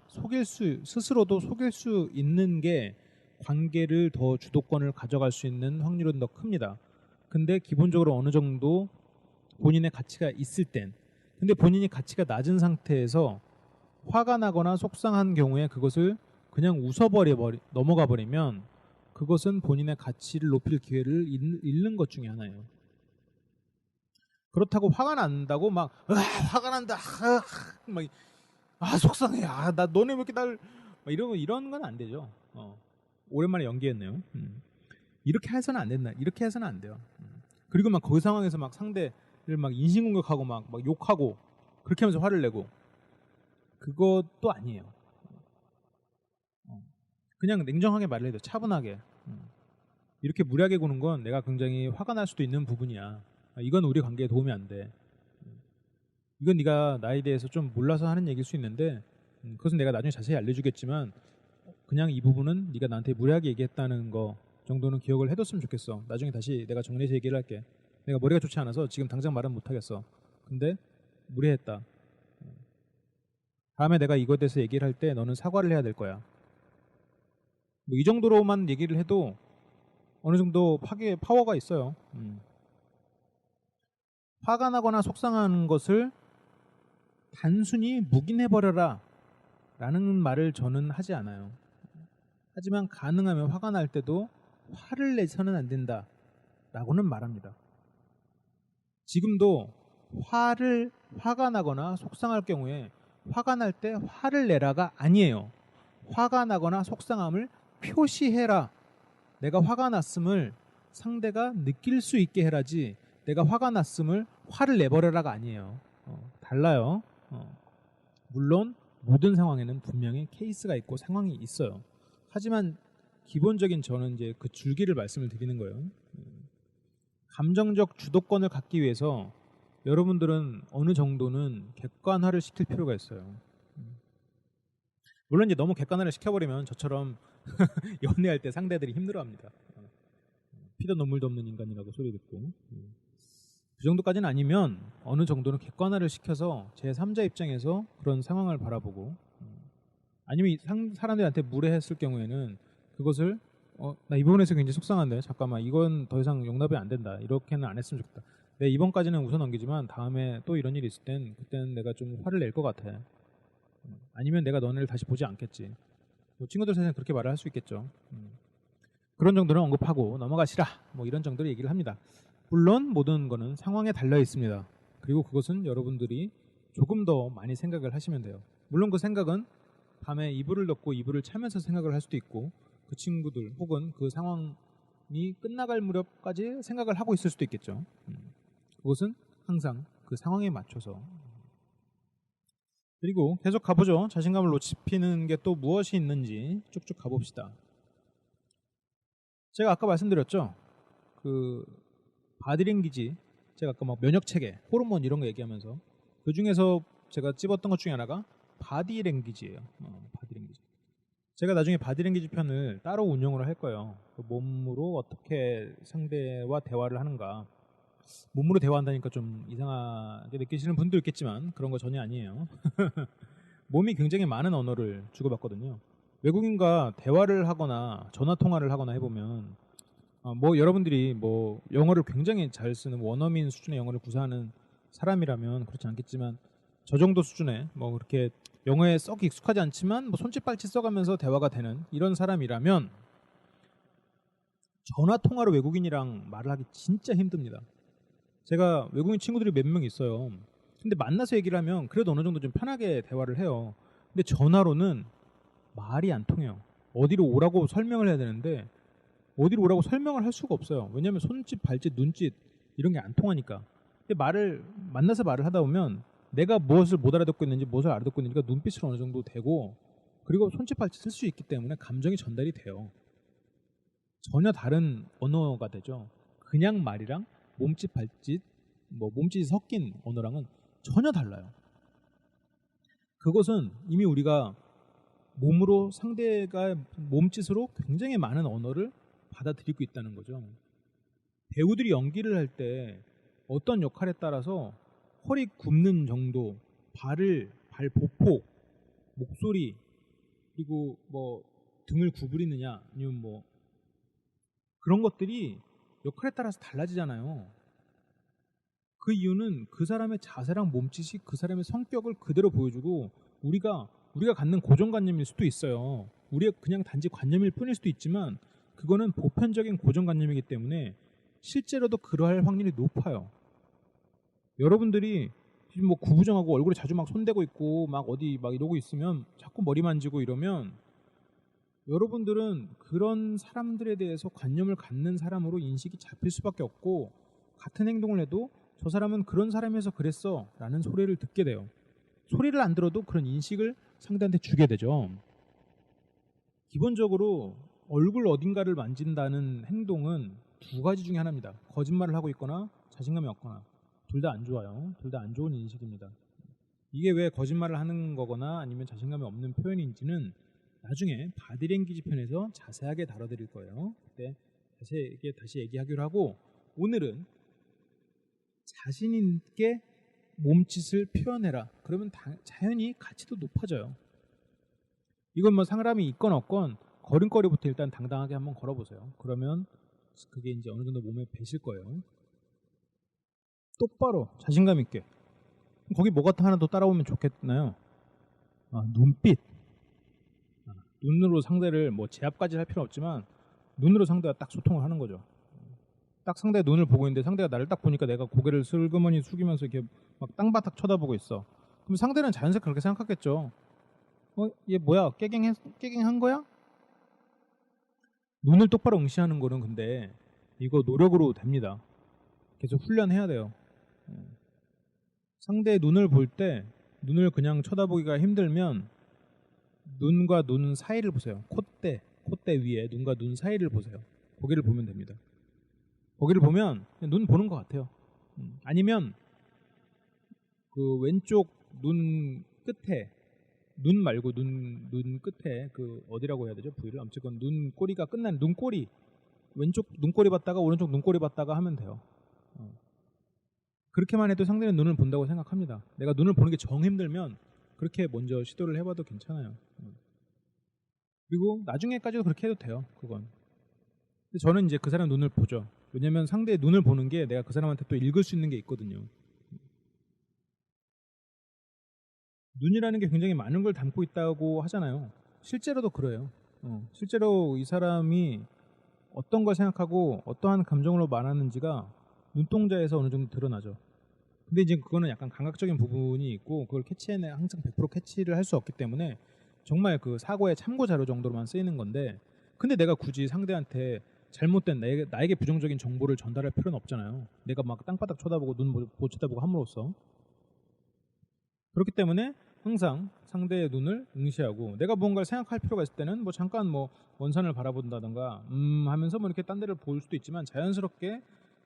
스스로도 속일 수 있는 게 관계를 더 주도권을 가져갈 수 있는 확률은 더 큽니다. 근데 기본적으로 어느 정도 본인의 가치가 있을 땐, 근데 본인이 가치가 낮은 상태에서 화가 나거나 속상한 경우에 그것을 그냥 넘어가 버리면 그것은 본인의 가치를 높일 기회를 잃는 것 중에 하나예요. 그렇다고 화가 난다고 막 화가 난다, 막 속상해, 나 너네 왜 이렇게 날 이런 건 안 되죠. 오랜만에 연기했네요. 이렇게 해서는 안 된다. 이렇게 해서는 안 돼요. 그리고 막 그 상황에서 막 상대를 막 인신공격하고 막 욕하고 그렇게 하면서 화를 내고 그것도 아니에요. 그냥 냉정하게 말을 해도 차분하게. 이렇게 무리하게 구는 건 내가 굉장히 화가 날 수도 있는 부분이야. 이건 우리 관계에 도움이 안 돼. 이건 네가 나에 대해서 좀 몰라서 하는 얘기일 수 있는데 그것은 내가 나중에 자세히 알려주겠지만 그냥 이 부분은 네가 나한테 무리하게 얘기했다는 거 정도는 기억을 해뒀으면 좋겠어. 나중에 다시 내가 정리해서 얘기를 할게. 내가 머리가 좋지 않아서 지금 당장 말은 못하겠어. 근데 무리했다. 다음에 내가 이거에 대해서 얘기를 할 때 너는 사과를 해야 될 거야. 뭐 이 정도로만 얘기를 해도 어느 정도 파워가 있어요. 화가 나거나 속상한 것을 단순히 묵인해버려라 라는 말을 저는 하지 않아요. 하지만 가능하면 화가 날 때도 화를 내서는 안 된다 라고는 말합니다. 지금도 화가 나거나 속상할 경우에 화가 날 때 화를 내라가 아니에요. 화가 나거나 속상함을 표시해라. 내가 화가 났음을 상대가 느낄 수 있게 해라지 내가 화가 났음을 화를 내버려라가 아니에요. 달라요. 물론 모든 상황에는 분명히 케이스가 있고 상황이 있어요. 하지만 기본적인 저는 이제 그 줄기를 말씀을 드리는 거예요. 감정적 주도권을 갖기 위해서 여러분들은 어느 정도는 객관화를 시킬 필요가 있어요. 물론 이제 너무 객관화를 시켜버리면 저처럼 연애할 때 상대들이 힘들어합니다. 피도 눈물도 없는 인간이라고 소리 듣고. 그 정도까지는 아니면 어느 정도는 객관화를 시켜서 제3자 입장에서 그런 상황을 바라보고 아니면 사람들한테 무례했을 경우에는 그것을 나 이 부분에서 굉장히 속상한데 잠깐만 이건 더 이상 용납이 안 된다. 이렇게는 안 했으면 좋겠다. 내 이번까지는 웃어 넘기지만 다음에 또 이런 일이 있을 땐 그때는 내가 좀 화를 낼 것 같아. 아니면 내가 너네를 다시 보지 않겠지. 뭐 친구들 사이에는 그렇게 말을 할 수 있겠죠. 그런 정도는 언급하고 넘어가시라. 뭐 이런 정도로 얘기를 합니다. 물론 모든 거는 상황에 달려 있습니다. 그리고 그것은 여러분들이 조금 더 많이 생각을 하시면 돼요. 물론 그 생각은 밤에 이불을 덮고 이불을 차면서 생각을 할 수도 있고 그 친구들 혹은 그 상황이 끝나갈 무렵까지 생각을 하고 있을 수도 있겠죠. 그것은 항상 그 상황에 맞춰서. 그리고 계속 가보죠. 자신감을 높이는 게 또 무엇이 있는지 쭉쭉 가봅시다. 제가 아까 말씀드렸죠. 그 바디랭귀지, 제가 아까 막 면역체계, 호르몬 이런 거 얘기하면서 그 중에서 제가 찝었던 것 중에 하나가 바디랭귀지예요. 바디랭귀지. 제가 나중에 바디랭귀지 편을 따로 운영을 할 거예요. 그 몸으로 어떻게 상대와 대화를 하는가. 몸으로 대화한다니까 좀 이상하게 느끼시는 분도 있겠지만 그런 거 전혀 아니에요. 몸이 굉장히 많은 언어를 주고받거든요. 외국인과 대화를 하거나 전화 통화를 하거나 해보면 뭐 여러분들이 뭐 영어를 굉장히 잘 쓰는 원어민 수준의 영어를 구사하는 사람이라면 그렇지 않겠지만 저 정도 수준의 뭐 그렇게 영어에 썩 익숙하지 않지만 뭐 손짓 발짓 써가면서 대화가 되는 이런 사람이라면 전화 통화로 외국인이랑 말을 하기 진짜 힘듭니다. 제가 외국인 친구들이 몇 명 있어요. 근데 만나서 얘기를 하면 그래도 어느 정도 좀 편하게 대화를 해요. 근데 전화로는 말이 안 통해요. 어디로 오라고 설명을 해야 되는데 어디로 오라고 설명을 할 수가 없어요. 왜냐하면 손짓, 발짓, 눈짓 이런 게 안 통하니까. 근데 만나서 말을 하다 보면 내가 무엇을 못 알아듣고 있는지 무엇을 알아듣고 있는지가 눈빛으로 어느 정도 되고 그리고 손짓, 발짓 쓸 수 있기 때문에 감정이 전달이 돼요. 전혀 다른 언어가 되죠. 그냥 말이랑 몸짓, 발짓, 뭐 몸짓이 섞인 언어랑은 전혀 달라요. 그것은 이미 우리가 몸으로 상대가 몸짓으로 굉장히 많은 언어를 받아들이고 있다는 거죠. 배우들이 연기를 할 때 어떤 역할에 따라서 허리 굽는 정도, 발 보폭, 목소리, 그리고 뭐 등을 구부리느냐, 아니면 뭐 그런 것들이 역할에 따라서 달라지잖아요. 그 이유는 그 사람의 자세랑 몸짓이 그 사람의 성격을 그대로 보여주고 우리가 갖는 고정관념일 수도 있어요. 우리가 그냥 단지 관념일 뿐일 수도 있지만 그거는 보편적인 고정관념이기 때문에 실제로도 그러할 확률이 높아요. 여러분들이 지금 뭐 구부정하고 얼굴에 자주 막 손대고 있고 막 어디 막 이러고 있으면 자꾸 머리 만지고 이러면 여러분들은 그런 사람들에 대해서 관념을 갖는 사람으로 인식이 잡힐 수밖에 없고 같은 행동을 해도 저 사람은 그런 사람이어서 그랬어 라는 소리를 듣게 돼요. 소리를 안 들어도 그런 인식을 상대한테 주게 되죠. 기본적으로 얼굴 어딘가를 만진다는 행동은 두 가지 중에 하나입니다. 거짓말을 하고 있거나 자신감이 없거나 둘 다 안 좋아요. 둘 다 안 좋은 인식입니다. 이게 왜 거짓말을 하는 거거나 아니면 자신감이 없는 표현인지는 나중에 바디랭귀지 편에서 자세하게 다뤄드릴 거예요. 그때 다시 얘기하기로 하고 오늘은 자신 있게 몸짓을 표현해라. 그러면 자연히 가치도 높아져요. 이건 뭐 사람이 있건 없건 걸음걸이부터 일단 당당하게 한번 걸어보세요. 그러면 그게 이제 어느 정도 몸에 배실 거예요. 똑바로 자신감 있게. 거기 뭐 같은 하나 더 따라오면 좋겠나요? 눈빛. 눈으로 상대를 뭐 제압까지 할 필요는 없지만 눈으로 상대가 딱 소통을 하는 거죠. 딱 상대의 눈을 보고 있는데 상대가 나를 딱 보니까 내가 고개를 슬그머니 숙이면서 이렇게 막 땅바닥 쳐다보고 있어. 그럼 상대는 자연스럽게 그렇게 생각하겠죠. 얘 뭐야? 깨갱한 거야? 눈을 똑바로 응시하는 거는 근데 이거 노력으로 됩니다. 계속 훈련해야 돼요. 상대의 눈을 볼 때 눈을 그냥 쳐다보기가 힘들면 눈과 눈 사이를 보세요. 콧대 위에 눈과 눈 사이를 보세요. 거기를 보면 됩니다. 거기를 보면 눈 보는 것 같아요. 아니면 그 왼쪽 눈 끝에 눈 말고 눈 끝에 그 어디라고 해야 되죠? 부위를 아무튼 눈 꼬리가 끝난 눈꼬리 왼쪽 눈꼬리 봤다가 오른쪽 눈꼬리 봤다가 하면 돼요. 그렇게만 해도 상대는 눈을 본다고 생각합니다. 내가 눈을 보는 게 정 힘들면 그렇게 먼저 시도를 해봐도 괜찮아요. 그리고 나중에까지도 그렇게 해도 돼요. 그건. 근데 저는 이제 그 사람 눈을 보죠. 왜냐면 상대의 눈을 보는 게 내가 그 사람한테 또 읽을 수 있는 게 있거든요. 눈이라는 게 굉장히 많은 걸 담고 있다고 하잖아요. 실제로도 그래요. 실제로 이 사람이 어떤 걸 생각하고 어떠한 감정으로 말하는지가 눈동자에서 어느 정도 드러나죠. 근데 이제 그거는 약간 감각적인 부분이 있고 그걸 캐치해내 항상 100% 캐치를 할 수 없기 때문에 정말 그 사고의 참고 자료 정도로만 쓰이는 건데 근데 내가 굳이 상대한테 잘못된 나에게 부정적인 정보를 전달할 필요는 없잖아요. 내가 막 땅바닥 쳐다보고 눈 못 쳐다보고 함으로써 그렇기 때문에 항상 상대의 눈을 응시하고 내가 무언가를 생각할 필요가 있을 때는 뭐 잠깐 뭐 원산을 바라본다던가 하면서 뭐 이렇게 딴 데를 볼 수도 있지만 자연스럽게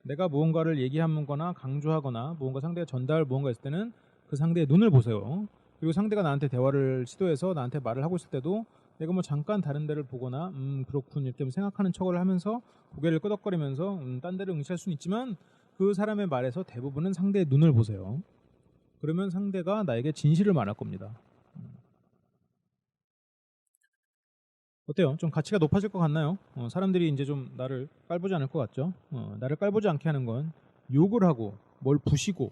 내가 무언가를 얘기하거나 강조하거나 무언가 상대가 전달 무언가 있을 때는 그 상대의 눈을 보세요. 그리고 상대가 나한테 대화를 시도해서 나한테 말을 하고 있을 때도 내가 뭐 잠깐 다른 데를 보거나 그렇군 이렇게 생각하는 척을 하면서 고개를 끄덕거리면서 딴 데를 응시할 수는 있지만 그 사람의 말에서 대부분은 상대의 눈을 보세요. 그러면 상대가 나에게 진실을 말할 겁니다. 어때요? 좀 가치가 높아질 것 같나요? 사람들이 이제 좀 나를 깔보지 않을 것 같죠? 나를 깔보지 않게 하는 건 욕을 하고 뭘 부시고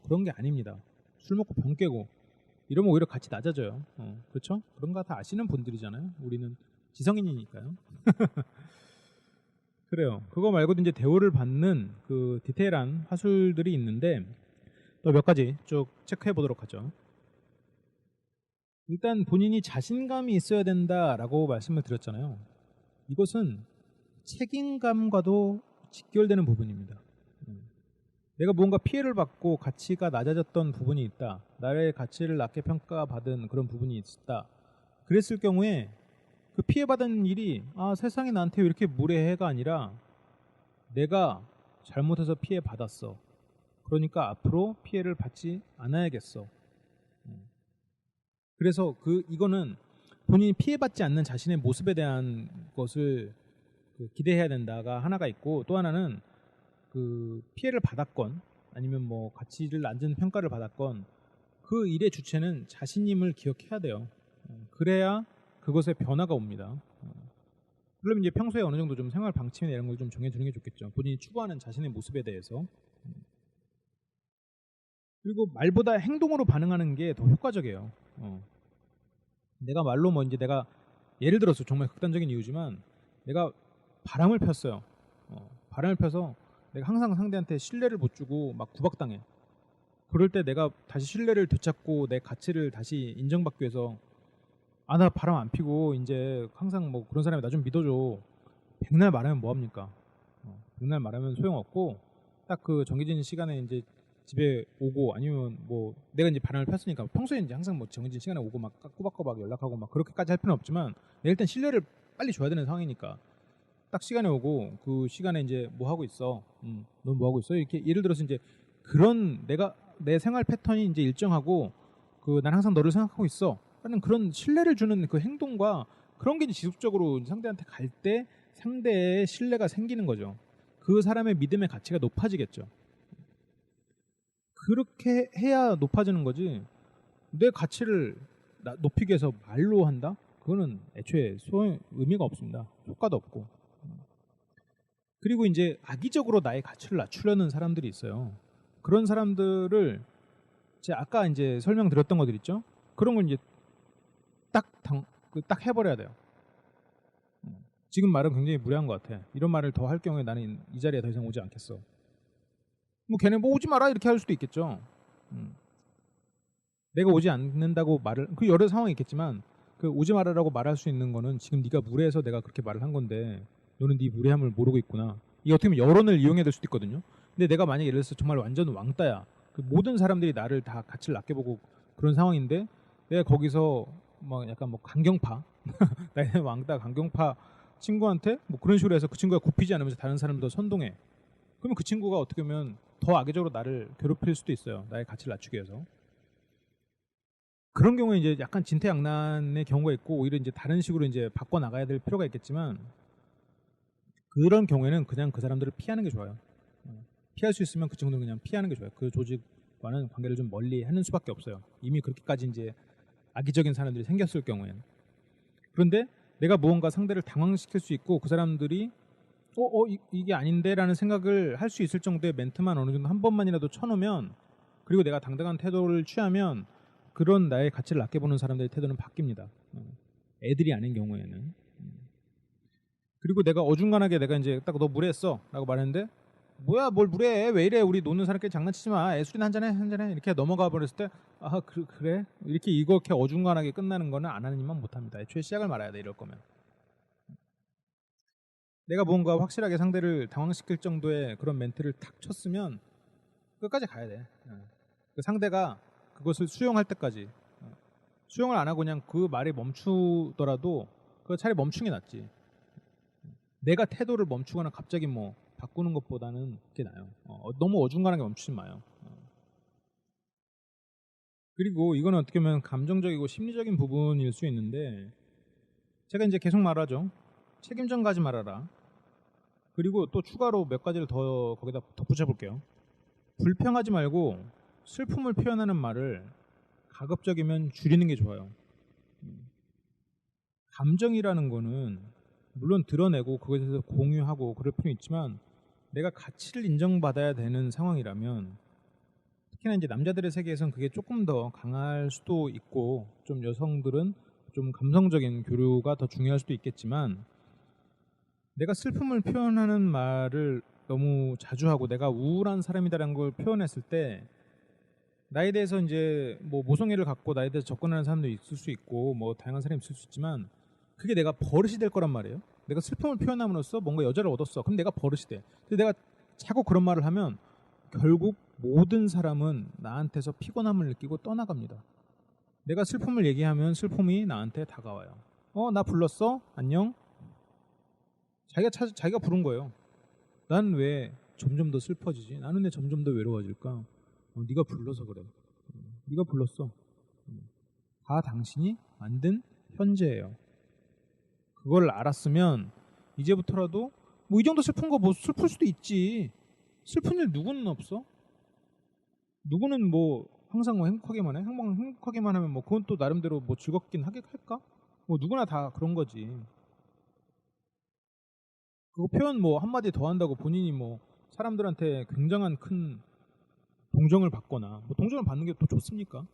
그런 게 아닙니다. 술 먹고 병 깨고 이러면 오히려 가치 낮아져요. 그렇죠? 그런 거 다 아시는 분들이잖아요. 우리는 지성인이니까요. 그래요. 그거 말고도 이제 대우를 받는 그 디테일한 화술들이 있는데 또 몇 가지 쭉 체크해 보도록 하죠. 일단 본인이 자신감이 있어야 된다라고 말씀을 드렸잖아요. 이것은 책임감과도 직결되는 부분입니다. 내가 무언가 피해를 받고 가치가 낮아졌던 부분이 있다. 나의 가치를 낮게 평가받은 그런 부분이 있다. 그랬을 경우에 그 피해받은 일이 세상이 나한테 왜 이렇게 무례해가 아니라 내가 잘못해서 피해받았어. 그러니까 앞으로 피해를 받지 않아야겠어. 그래서 이거는 본인이 피해받지 않는 자신의 모습에 대한 것을 기대해야 된다가 하나가 있고, 또 하나는 그 피해를 받았건 아니면 뭐 가치를 낮은 평가를 받았건 그 일의 주체는 자신임을 기억해야 돼요. 그래야 그것에 변화가 옵니다. 그러면 이제 평소에 어느 정도 좀 생활 방침이나 이런 걸 좀 정해두는 게 좋겠죠. 본인이 추구하는 자신의 모습에 대해서. 그리고 말보다 행동으로 반응하는 게 더 효과적이에요. 내가 말로 뭐 이제 내가 예를 들어서 정말 극단적인 이유지만 내가 바람을 폈어요. 바람을 펴서 내가 항상 상대한테 신뢰를 못 주고 막 구박당해. 그럴 때 내가 다시 신뢰를 되찾고 내 가치를 다시 인정받기 위해서 나 바람 안 피고 이제 항상 뭐 그런 사람이 나 좀 믿어줘. 백날 말하면 뭐합니까? 백날 말하면 소용없고 딱 그 정해진 시간에 이제 집에 오고 아니면 뭐 내가 이제 바람을 폈으니까 평소에 이제 항상 뭐 정해진 시간에 오고 막 꼬박꼬박 연락하고 막 그렇게까지 할 필요는 없지만 내가 일단 신뢰를 빨리 줘야 되는 상황이니까 딱 시간에 오고 그 시간에 이제 뭐 하고 있어? 넌 뭐 하고 있어? 이렇게 예를 들어서 이제 그런 내가 내 생활 패턴이 이제 일정하고 난 항상 너를 생각하고 있어. 라는 그런 신뢰를 주는 그 행동과 그런 게 이제 지속적으로 상대한테 갈 때 상대의 신뢰가 생기는 거죠. 그 사람의 믿음의 가치가 높아지겠죠. 그렇게 해야 높아지는 거지. 내 가치를 높이기 위해서 말로 한다? 그거는 애초에 의미가 없습니다. 효과도 없고. 그리고 이제 악의적으로 나의 가치를 낮추려는 사람들이 있어요. 그런 사람들을 제가 아까 이제 설명드렸던 것들 있죠? 그런 걸 이제 딱 해버려야 돼요. 지금 말은 굉장히 무례한 것 같아. 이런 말을 더 할 경우에 나는 이 자리에 더 이상 오지 않겠어. 뭐 걔네 뭐 오지 마라 이렇게 할 수도 있겠죠. 내가 오지 않는다고 말을 여러 상황이 있겠지만 그 오지 말아라고 말할 수 있는 거는 지금 네가 무례해서 내가 그렇게 말을 한 건데 너는 네 무례함을 모르고 있구나. 이게 어떻게 보면 여론을 이용해야 될 수도 있거든요. 근데 내가 만약에 예를 들어서 정말 완전 왕따야. 그 모든 사람들이 나를 다 가치를 낮게 보고 그런 상황인데 내가 거기서 막 약간 뭐 강경파 나의 왕따 강경파 친구한테 뭐 그런 식으로 해서 그 친구가 굽히지 않으면서 다른 사람들 더 선동해. 그러면 그 친구가 어떻게 보면 더 악의적으로 나를 괴롭힐 수도 있어요. 나의 가치를 낮추기 위해서. 그런 경우에 이제 약간 진퇴양난의 경우가 있고 오히려 이제 다른 식으로 이제 바꿔 나가야 될 필요가 있겠지만 그런 경우에는 그냥 그 사람들을 피하는 게 좋아요. 피할 수 있으면 그 친구들은 그냥 피하는 게 좋아요. 그 조직과는 관계를 좀 멀리 하는 수밖에 없어요. 이미 그렇게까지 이제 악의적인 사람들이 생겼을 경우에는. 그런데 내가 무언가 상대를 당황시킬 수 있고 그 사람들이 이게 아닌데라는 생각을 할 수 있을 정도의 멘트만 어느 정도 한 번만이라도 쳐놓으면 그리고 내가 당당한 태도를 취하면 그런 나의 가치를 낮게 보는 사람들의 태도는 바뀝니다. 애들이 아닌 경우에는. 그리고 내가 어중간하게 내가 이제 딱 너 무례했어 라고 말했는데 뭐야 뭘 무례해 왜 이래 우리 노는 사람끼리 장난치지 마 애술이나 한잔해 이렇게 넘어가 버렸을 때 그래 이렇게 이렇게 어중간하게 끝나는 거는 안 하는 이만 못합니다. 애초에 시작을 말아야 돼 이럴 거면. 내가 뭔가 확실하게 상대를 당황시킬 정도의 그런 멘트를 탁 쳤으면 끝까지 가야 돼. 그 상대가 그것을 수용할 때까지. 수용을 안 하고 그냥 그 말이 멈추더라도 그 차라리 멈추는 게 낫지. 내가 태도를 멈추거나 갑자기 뭐 바꾸는 것보다는 그게 나아요. 너무 어중간하게 멈추지 마요. 그리고 이거는 어떻게 보면 감정적이고 심리적인 부분일 수 있는데 제가 이제 계속 말하죠. 책임전 가지 말아라. 그리고 또 추가로 몇 가지를 더 거기다 덧붙여 볼게요. 불평하지 말고 슬픔을 표현하는 말을 가급적이면 줄이는 게 좋아요. 감정이라는 거는 물론 드러내고 그것에 대해서 공유하고 그럴 필요는 있지만 내가 가치를 인정받아야 되는 상황이라면 특히나 이제 남자들의 세계에선 그게 조금 더 강할 수도 있고 좀 여성들은 좀 감성적인 교류가 더 중요할 수도 있겠지만 내가 슬픔을 표현하는 말을 너무 자주 하고 내가 우울한 사람이다라는 걸 표현했을 때 나에 대해서 이제 뭐 모성애를 갖고 나에 대해서 접근하는 사람도 있을 수 있고 뭐 다양한 사람이 있을 수 있지만 그게 내가 버릇이 될 거란 말이에요. 내가 슬픔을 표현함으로써 뭔가 여자를 얻었어. 그럼 내가 버릇이 돼. 근데 내가 자꾸 그런 말을 하면 결국 모든 사람은 나한테서 피곤함을 느끼고 떠나갑니다. 내가 슬픔을 얘기하면 슬픔이 나한테 다가와요. 나 불렀어? 안녕? 자기가 부른 거예요. 난 왜 점점 더 슬퍼지지? 나는 왜 점점 더 외로워질까? 네가 불러서 그래. 네가 불렀어. 다 당신이 만든 현재예요. 그걸 알았으면 이제부터라도 뭐 이 정도 슬픈 거 뭐 슬플 수도 있지. 슬픈 일 누구는 없어? 누구는 뭐 항상 뭐 행복하게만 해? 행복하게만 하면 뭐 그건 또 나름대로 뭐 즐겁긴 할까? 뭐 누구나 다 그런 거지. 그거 표현 뭐 한마디 더 한다고 본인이 뭐 사람들한테 굉장한 큰 동정을 받거나 뭐 동정을 받는 게 또 좋습니까?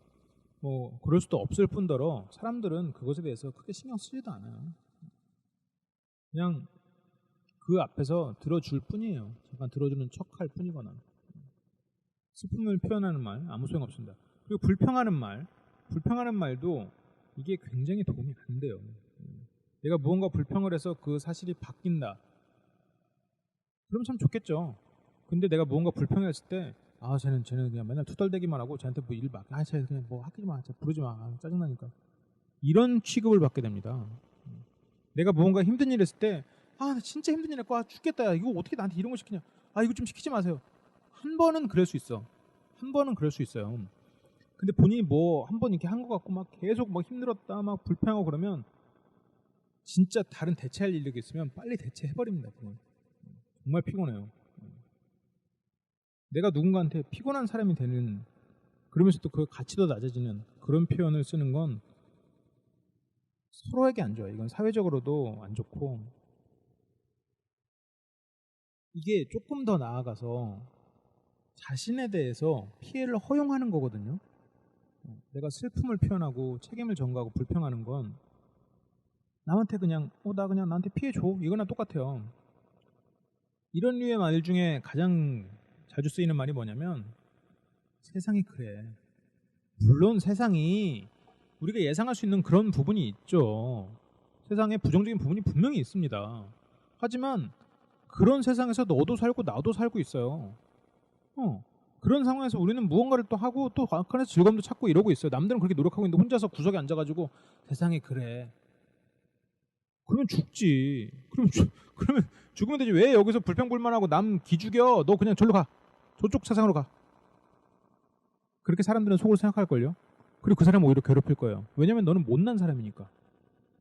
뭐 그럴 수도 없을 뿐더러 사람들은 그것에 대해서 크게 신경 쓰지도 않아요. 그냥 그 앞에서 들어줄 뿐이에요. 잠깐 들어주는 척할 뿐이거나. 슬픔을 표현하는 말 아무 소용 없습니다. 그리고 불평하는 말도 이게 굉장히 도움이 안 돼요. 내가 무언가 불평을 해서 그 사실이 바뀐다. 그럼 참 좋겠죠. 근데 내가 무언가 불평했을 때 쟤는 그냥 맨날 투덜대기만 하고 쟤한테 뭐 일 막 쟤 그냥 뭐 하지 마, 쟤 부르지 마, 짜증나니까 이런 취급을 받게 됩니다. 내가 무언가 힘든 일 했을 때 나 진짜 힘든 일 했고 죽겠다, 야 이거 어떻게 나한테 이런 거 시키냐, 이거 좀 시키지 마세요. 한 번은 그럴 수 있어. 근데 본인이 뭐 한 번 이렇게 한 것 같고 막 계속 막 힘들었다 막 불평하고 그러면 진짜 다른 대체할 일이 있으면 빨리 대체해버립니다. 그건 정말 피곤해요. 내가 누군가한테 피곤한 사람이 되는, 그러면서도 그 가치도 낮아지는 그런 표현을 쓰는 건 서로에게 안 좋아요. 이건 사회적으로도 안 좋고, 이게 조금 더 나아가서 자신에 대해서 피해를 허용하는 거거든요. 내가 슬픔을 표현하고 책임을 전가하고 불평하는 건 남한테 그냥 나 그냥 나한테 피해 줘, 이거나 똑같아요. 이런 류의 말 중에 가장 자주 쓰이는 말이 뭐냐면 세상이 그래. 물론 세상이 우리가 예상할 수 있는 그런 부분이 있죠. 세상에 부정적인 부분이 분명히 있습니다. 하지만 그런 세상에서 너도 살고 나도 살고 있어요. 그런 상황에서 우리는 무언가를 또 하고 또 그 안에서 즐거움도 찾고 이러고 있어요. 남들은 그렇게 노력하고 있는데 혼자서 구석에 앉아가지고 세상이 그래. 그러면 죽지. 그러면 죽으면 되지. 왜 여기서 불평불만하고 남 기죽여? 너 그냥 절로 가. 저쪽 세상으로 가. 그렇게 사람들은 속으로 생각할걸요. 그리고 그 사람 오히려 괴롭힐 거예요. 왜냐면 너는 못난 사람이니까.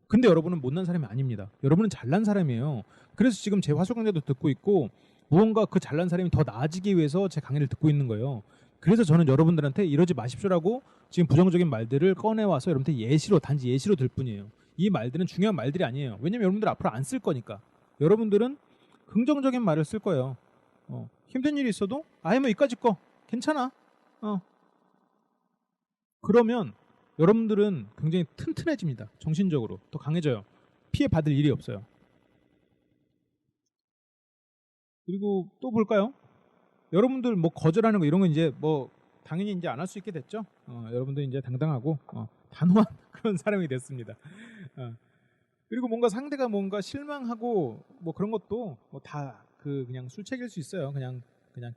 근데 여러분은 못난 사람이 아닙니다. 여러분은 잘난 사람이에요. 그래서 지금 제 화수 강좌도 듣고 있고 무언가 그 잘난 사람이 더 나아지기 위해서 제 강의를 듣고 있는 거예요. 그래서 저는 여러분들한테 이러지 마십시오라고 지금 부정적인 말들을 꺼내와서 여러분한테 단지 예시로 들 뿐이에요. 이 말들은 중요한 말들이 아니에요. 왜냐면 여러분들 앞으로 안 쓸 거니까. 여러분들은 긍정적인 말을 쓸 거예요. 힘든 일이 있어도 뭐 이까짓 거 괜찮아. 그러면 여러분들은 굉장히 튼튼해집니다. 정신적으로 더 강해져요. 피해 받을 일이 없어요. 그리고 또 볼까요? 여러분들 뭐 거절하는 거 이런 건 이제 뭐 당연히 이제 안 할 수 있게 됐죠. 여러분들 이제 당당하고 단호한 그런 사람이 됐습니다. 그리고 뭔가 상대가 뭔가 실망하고 뭐 그런 것도 뭐 다 그냥 술책일 수 있어요. 그냥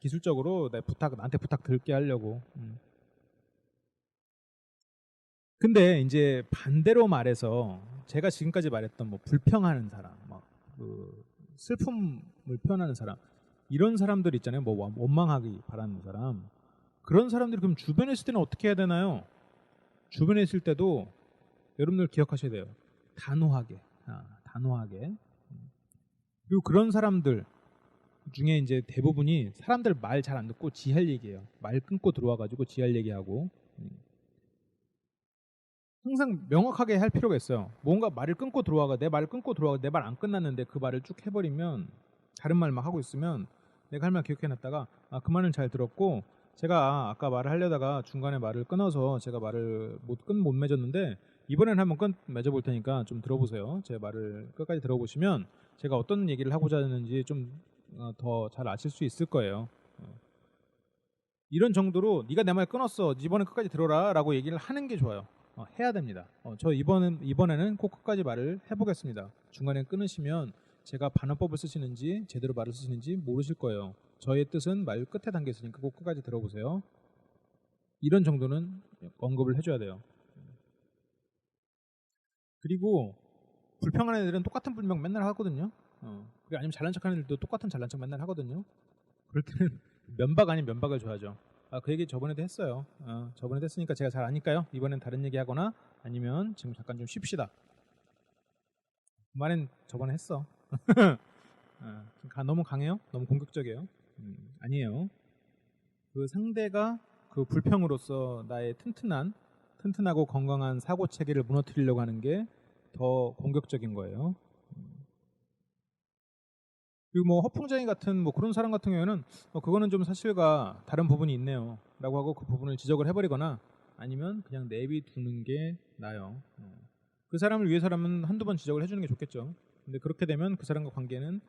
기술적으로 나한테 부탁 들게 하려고. 근데 이제 반대로 말해서 제가 지금까지 말했던 뭐 불평하는 사람, 그 슬픔을 표현하는 사람, 이런 사람들 있잖아요. 뭐 원망하기 바라는 사람. 그런 사람들이 그럼 주변에 있을 때는 어떻게 해야 되나요? 주변에 있을 때도 여러분들 기억하셔야 돼요. 단호하게. 그리고 그런 사람들 중에 이제 대부분이 사람들 말 잘 안 듣고 지 할 얘기예요. 말 끊고 들어와가지고 지 할 얘기하고. 항상 명확하게 할 필요가 있어요. 뭔가 말을 끊고 들어와가 내 말을 끊고 들어와가 내 말 안 끝났는데 그 말을 쭉 해버리면 다른 말 막 하고 있으면 내가 할 말 기억해놨다가 그 말은 잘 들었고 제가 아까 말을 하려다가 중간에 말을 끊어서 제가 말을 못 맺었는데 이번에는 한번 끈 맺어볼 테니까 좀 들어보세요. 제 말을 끝까지 들어보시면 제가 어떤 얘기를 하고자 하는지 좀 더 잘 아실 수 있을 거예요. 이런 정도로 네가 내 말 끊었어. 이번엔 끝까지 들어라 라고 얘기를 하는 게 좋아요. 해야 됩니다. 저 이번에는 꼭 끝까지 말을 해보겠습니다. 중간에 끊으시면 제가 반어법을 쓰시는지 제대로 말을 쓰시는지 모르실 거예요. 저의 뜻은 말 끝에 담겨 있으니까 꼭 끝까지 들어보세요. 이런 정도는 언급을 해줘야 돼요. 그리고 불평하는 애들은 똑같은 불평 맨날 하거든요. 그리고 아니면 잘난 척하는 애들도 똑같은 잘난 척 맨날 하거든요. 그럴 때는 면박 아닌 면박을 줘야죠. 그 얘기 저번에도 했어요. 저번에도 했으니까 제가 잘 아니까요. 이번엔 다른 얘기 하거나 아니면 지금 잠깐 좀 쉽시다. 그 말은 저번에 했어. 너무 강해요? 너무 공격적이에요? 아니에요. 그 상대가 그 불평으로서 나의 튼튼하고 건강한 사고 체계를 무너뜨리려고 하는 게 더 공격적인 거예요. 그리고 뭐 허풍쟁이 같은 뭐 그런 사람 같은 경우에는 그거는 좀 사실과 다른 부분이 있네요 라고 하고 그 부분을 지적을 해버리거나 아니면 그냥 내비두는 게 나아요. 그 사람을 위해서라면 한두 번 지적을 해주는 게 좋겠죠. 근데 그렇게 되면 그 사람과 관계는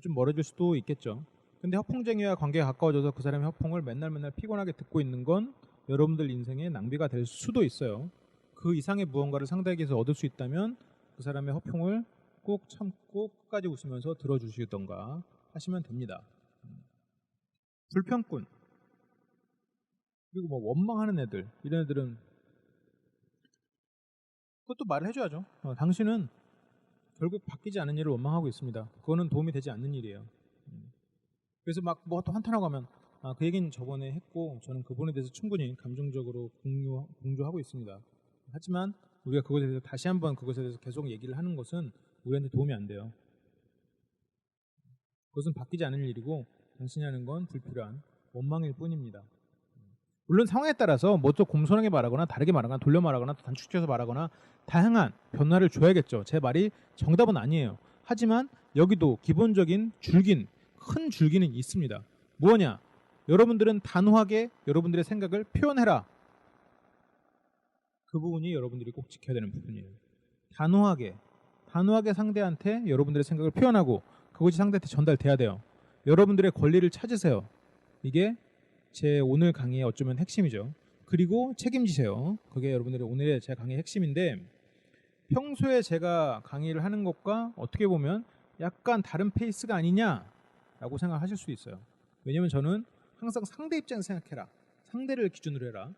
좀 멀어질 수도 있겠죠. 근데 허풍쟁이와 관계가 가까워져서 그 사람의 허풍을 맨날 피곤하게 듣고 있는 건 여러분들 인생의 낭비가 될 수도 있어요. 그 이상의 무언가를 상대에게서 얻을 수 있다면 그 사람의 허풍을 꼭 참고 끝까지 웃으면서 들어주시던가 하시면 됩니다. 불평꾼 그리고 뭐 원망하는 애들 이런 애들은 그것도 말을 해줘야죠. 당신은 결국 바뀌지 않은 일을 원망하고 있습니다. 그거는 도움이 되지 않는 일이에요. 그래서 막 뭐 또 한탄하고 하면 그 얘기는 저번에 했고 저는 그 부분에 대해서 충분히 감정적으로 공조하고 있습니다. 하지만 우리가 그것에 대해서 다시 한번 그것에 대해서 계속 얘기를 하는 것은 우리한테 도움이 안 돼요. 그것은 바뀌지 않을 일이고 당신이 하는 건 불필요한 원망일 뿐입니다. 물론 상황에 따라서 뭐 또 공손하게 말하거나 다르게 말하거나 돌려 말하거나 단축해서 말하거나 다양한 변화를 줘야겠죠. 제 말이 정답은 아니에요. 하지만 여기도 기본적인 큰 줄기는 있습니다. 뭐냐? 여러분들은 단호하게 여러분들의 생각을 표현해라. 그 부분이 여러분들이 꼭 지켜야 되는 부분이에요. 단호하게 상대한테 여러분들의 생각을 표현하고 그것이 상대한테 전달돼야 돼요. 여러분들의 권리를 찾으세요. 이게 제 오늘 강의의 어쩌면 핵심이죠. 그리고 책임지세요. 그게 여러분들의 오늘의 제 강의의 핵심인데 평소에 제가 강의를 하는 것과 어떻게 보면 약간 다른 페이스가 아니냐라고 생각하실 수 있어요. 왜냐하면 저는 항상 상대 입장에서 생각해라. 상대를 기준으로 해라.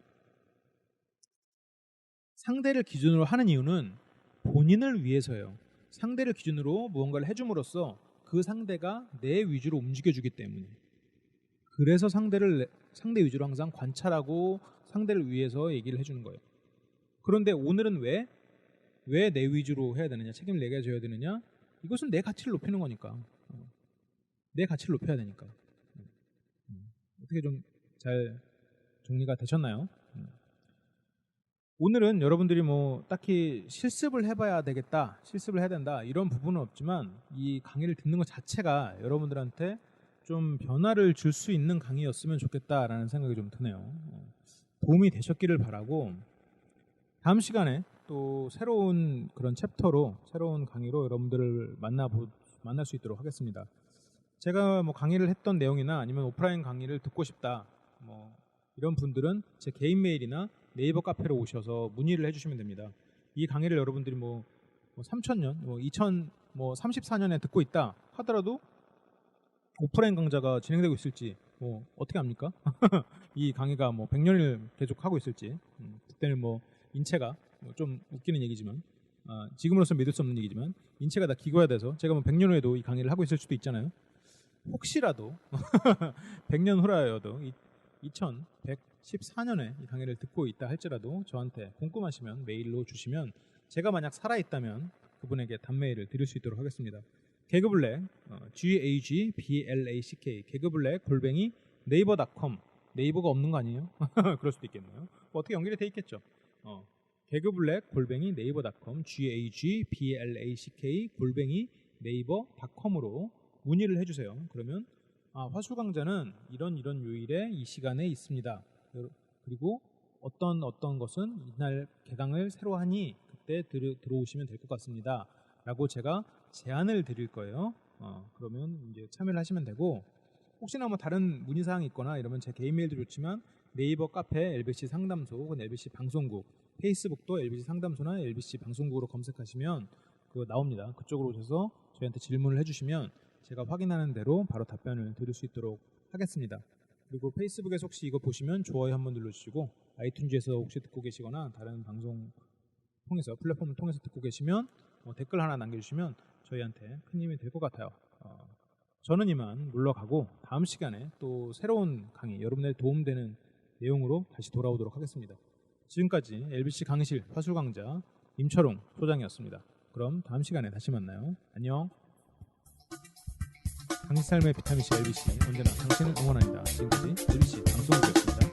상대를 기준으로 하는 이유는 본인을 위해서예요. 상대를 기준으로 무언가를 해줌으로써 그 상대가 내 위주로 움직여주기 때문에. 그래서 상대 위주로 항상 관찰하고 상대를 위해서 얘기를 해주는 거예요. 그런데 오늘은 왜 내 위주로 해야 되느냐, 책임을 내게 져야 되느냐? 이것은 내 가치를 높이는 거니까. 내 가치를 높여야 되니까. 어떻게 좀 잘 정리가 되셨나요? 오늘은 여러분들이 뭐 딱히 실습을 해봐야 되겠다, 실습을 해야 된다 이런 부분은 없지만 이 강의를 듣는 것 자체가 여러분들한테 좀 변화를 줄 수 있는 강의였으면 좋겠다라는 생각이 좀 드네요. 도움이 되셨기를 바라고 다음 시간에 또 새로운 그런 챕터로 새로운 강의로 여러분들을 만날 수 있도록 하겠습니다. 제가 뭐 강의를 했던 내용이나 아니면 오프라인 강의를 듣고 싶다 뭐 이런 분들은 제 개인 메일이나 네이버 카페로 오셔서 문의를 해주시면 됩니다. 이 강의를 여러분들이 뭐 3000년, 2034년에 듣고 있다 하더라도 오프라인 강좌가 진행되고 있을지 뭐 어떻게 압니까? 이 강의가 뭐 100년을 계속 하고 있을지 그때는 뭐 인체가 좀 웃기는 얘기지만 지금으로서 믿을 수 없는 얘기지만 인체가 다 기고야 돼서 제가 뭐 100년 후에도 이 강의를 하고 있을 수도 있잖아요. 혹시라도 100년 후라여도 2114년에 이 강의를 듣고 있다 할지라도 저한테 궁금하시면 메일로 주시면 제가 만약 살아있다면 그분에게 답메일을 드릴 수 있도록 하겠습니다. 개그블랙 GAGBLACK 개그블랙 @ 네이버.com 네이버가 없는 거 아니에요? 그럴 수도 있겠네요. 뭐 어떻게 연결이 돼 있겠죠. 개그블랙 골뱅이 네이버닷컴 GAGBLACK 골뱅이 네이버닷컴으로 문의를 해주세요. 그러면 화수강좌는 이런 요일에 이 시간에 있습니다. 그리고 어떤 것은 이날 개강을 새로 하니 그때 들어오시면 될 것 같습니다. 라고 제가 제안을 드릴 거예요. 그러면 이제 참여를 하시면 되고, 혹시나 뭐 다른 문의사항이 있거나 이러면 제 개인 메일도 좋지만 네이버 카페 LBC 상담소 혹은 LBC 방송국, 페이스북도 LBC 상담소나 LBC 방송국으로 검색하시면 그거 나옵니다. 그쪽으로 오셔서 저희한테 질문을 해주시면 제가 확인하는 대로 바로 답변을 드릴 수 있도록 하겠습니다. 그리고 페이스북에서 혹시 이거 보시면 좋아요 한번 눌러주시고, 아이튠즈에서 혹시 듣고 계시거나 다른 방송 통해서 플랫폼을 통해서 듣고 계시면 댓글 하나 남겨주시면 저희한테 큰 힘이 될 것 같아요. 저는 이만 물러가고 다음 시간에 또 새로운 강의, 여러분들의 도움되는 내용으로 다시 돌아오도록 하겠습니다. 지금까지 LBC 강의실 화술강좌 임철웅 소장이었습니다. 그럼 다음 시간에 다시 만나요. 안녕. 당신 삶의 비타민C LBC, 언제나 당신을 응원합니다. 지금까지 LBC 방송국이었습니다.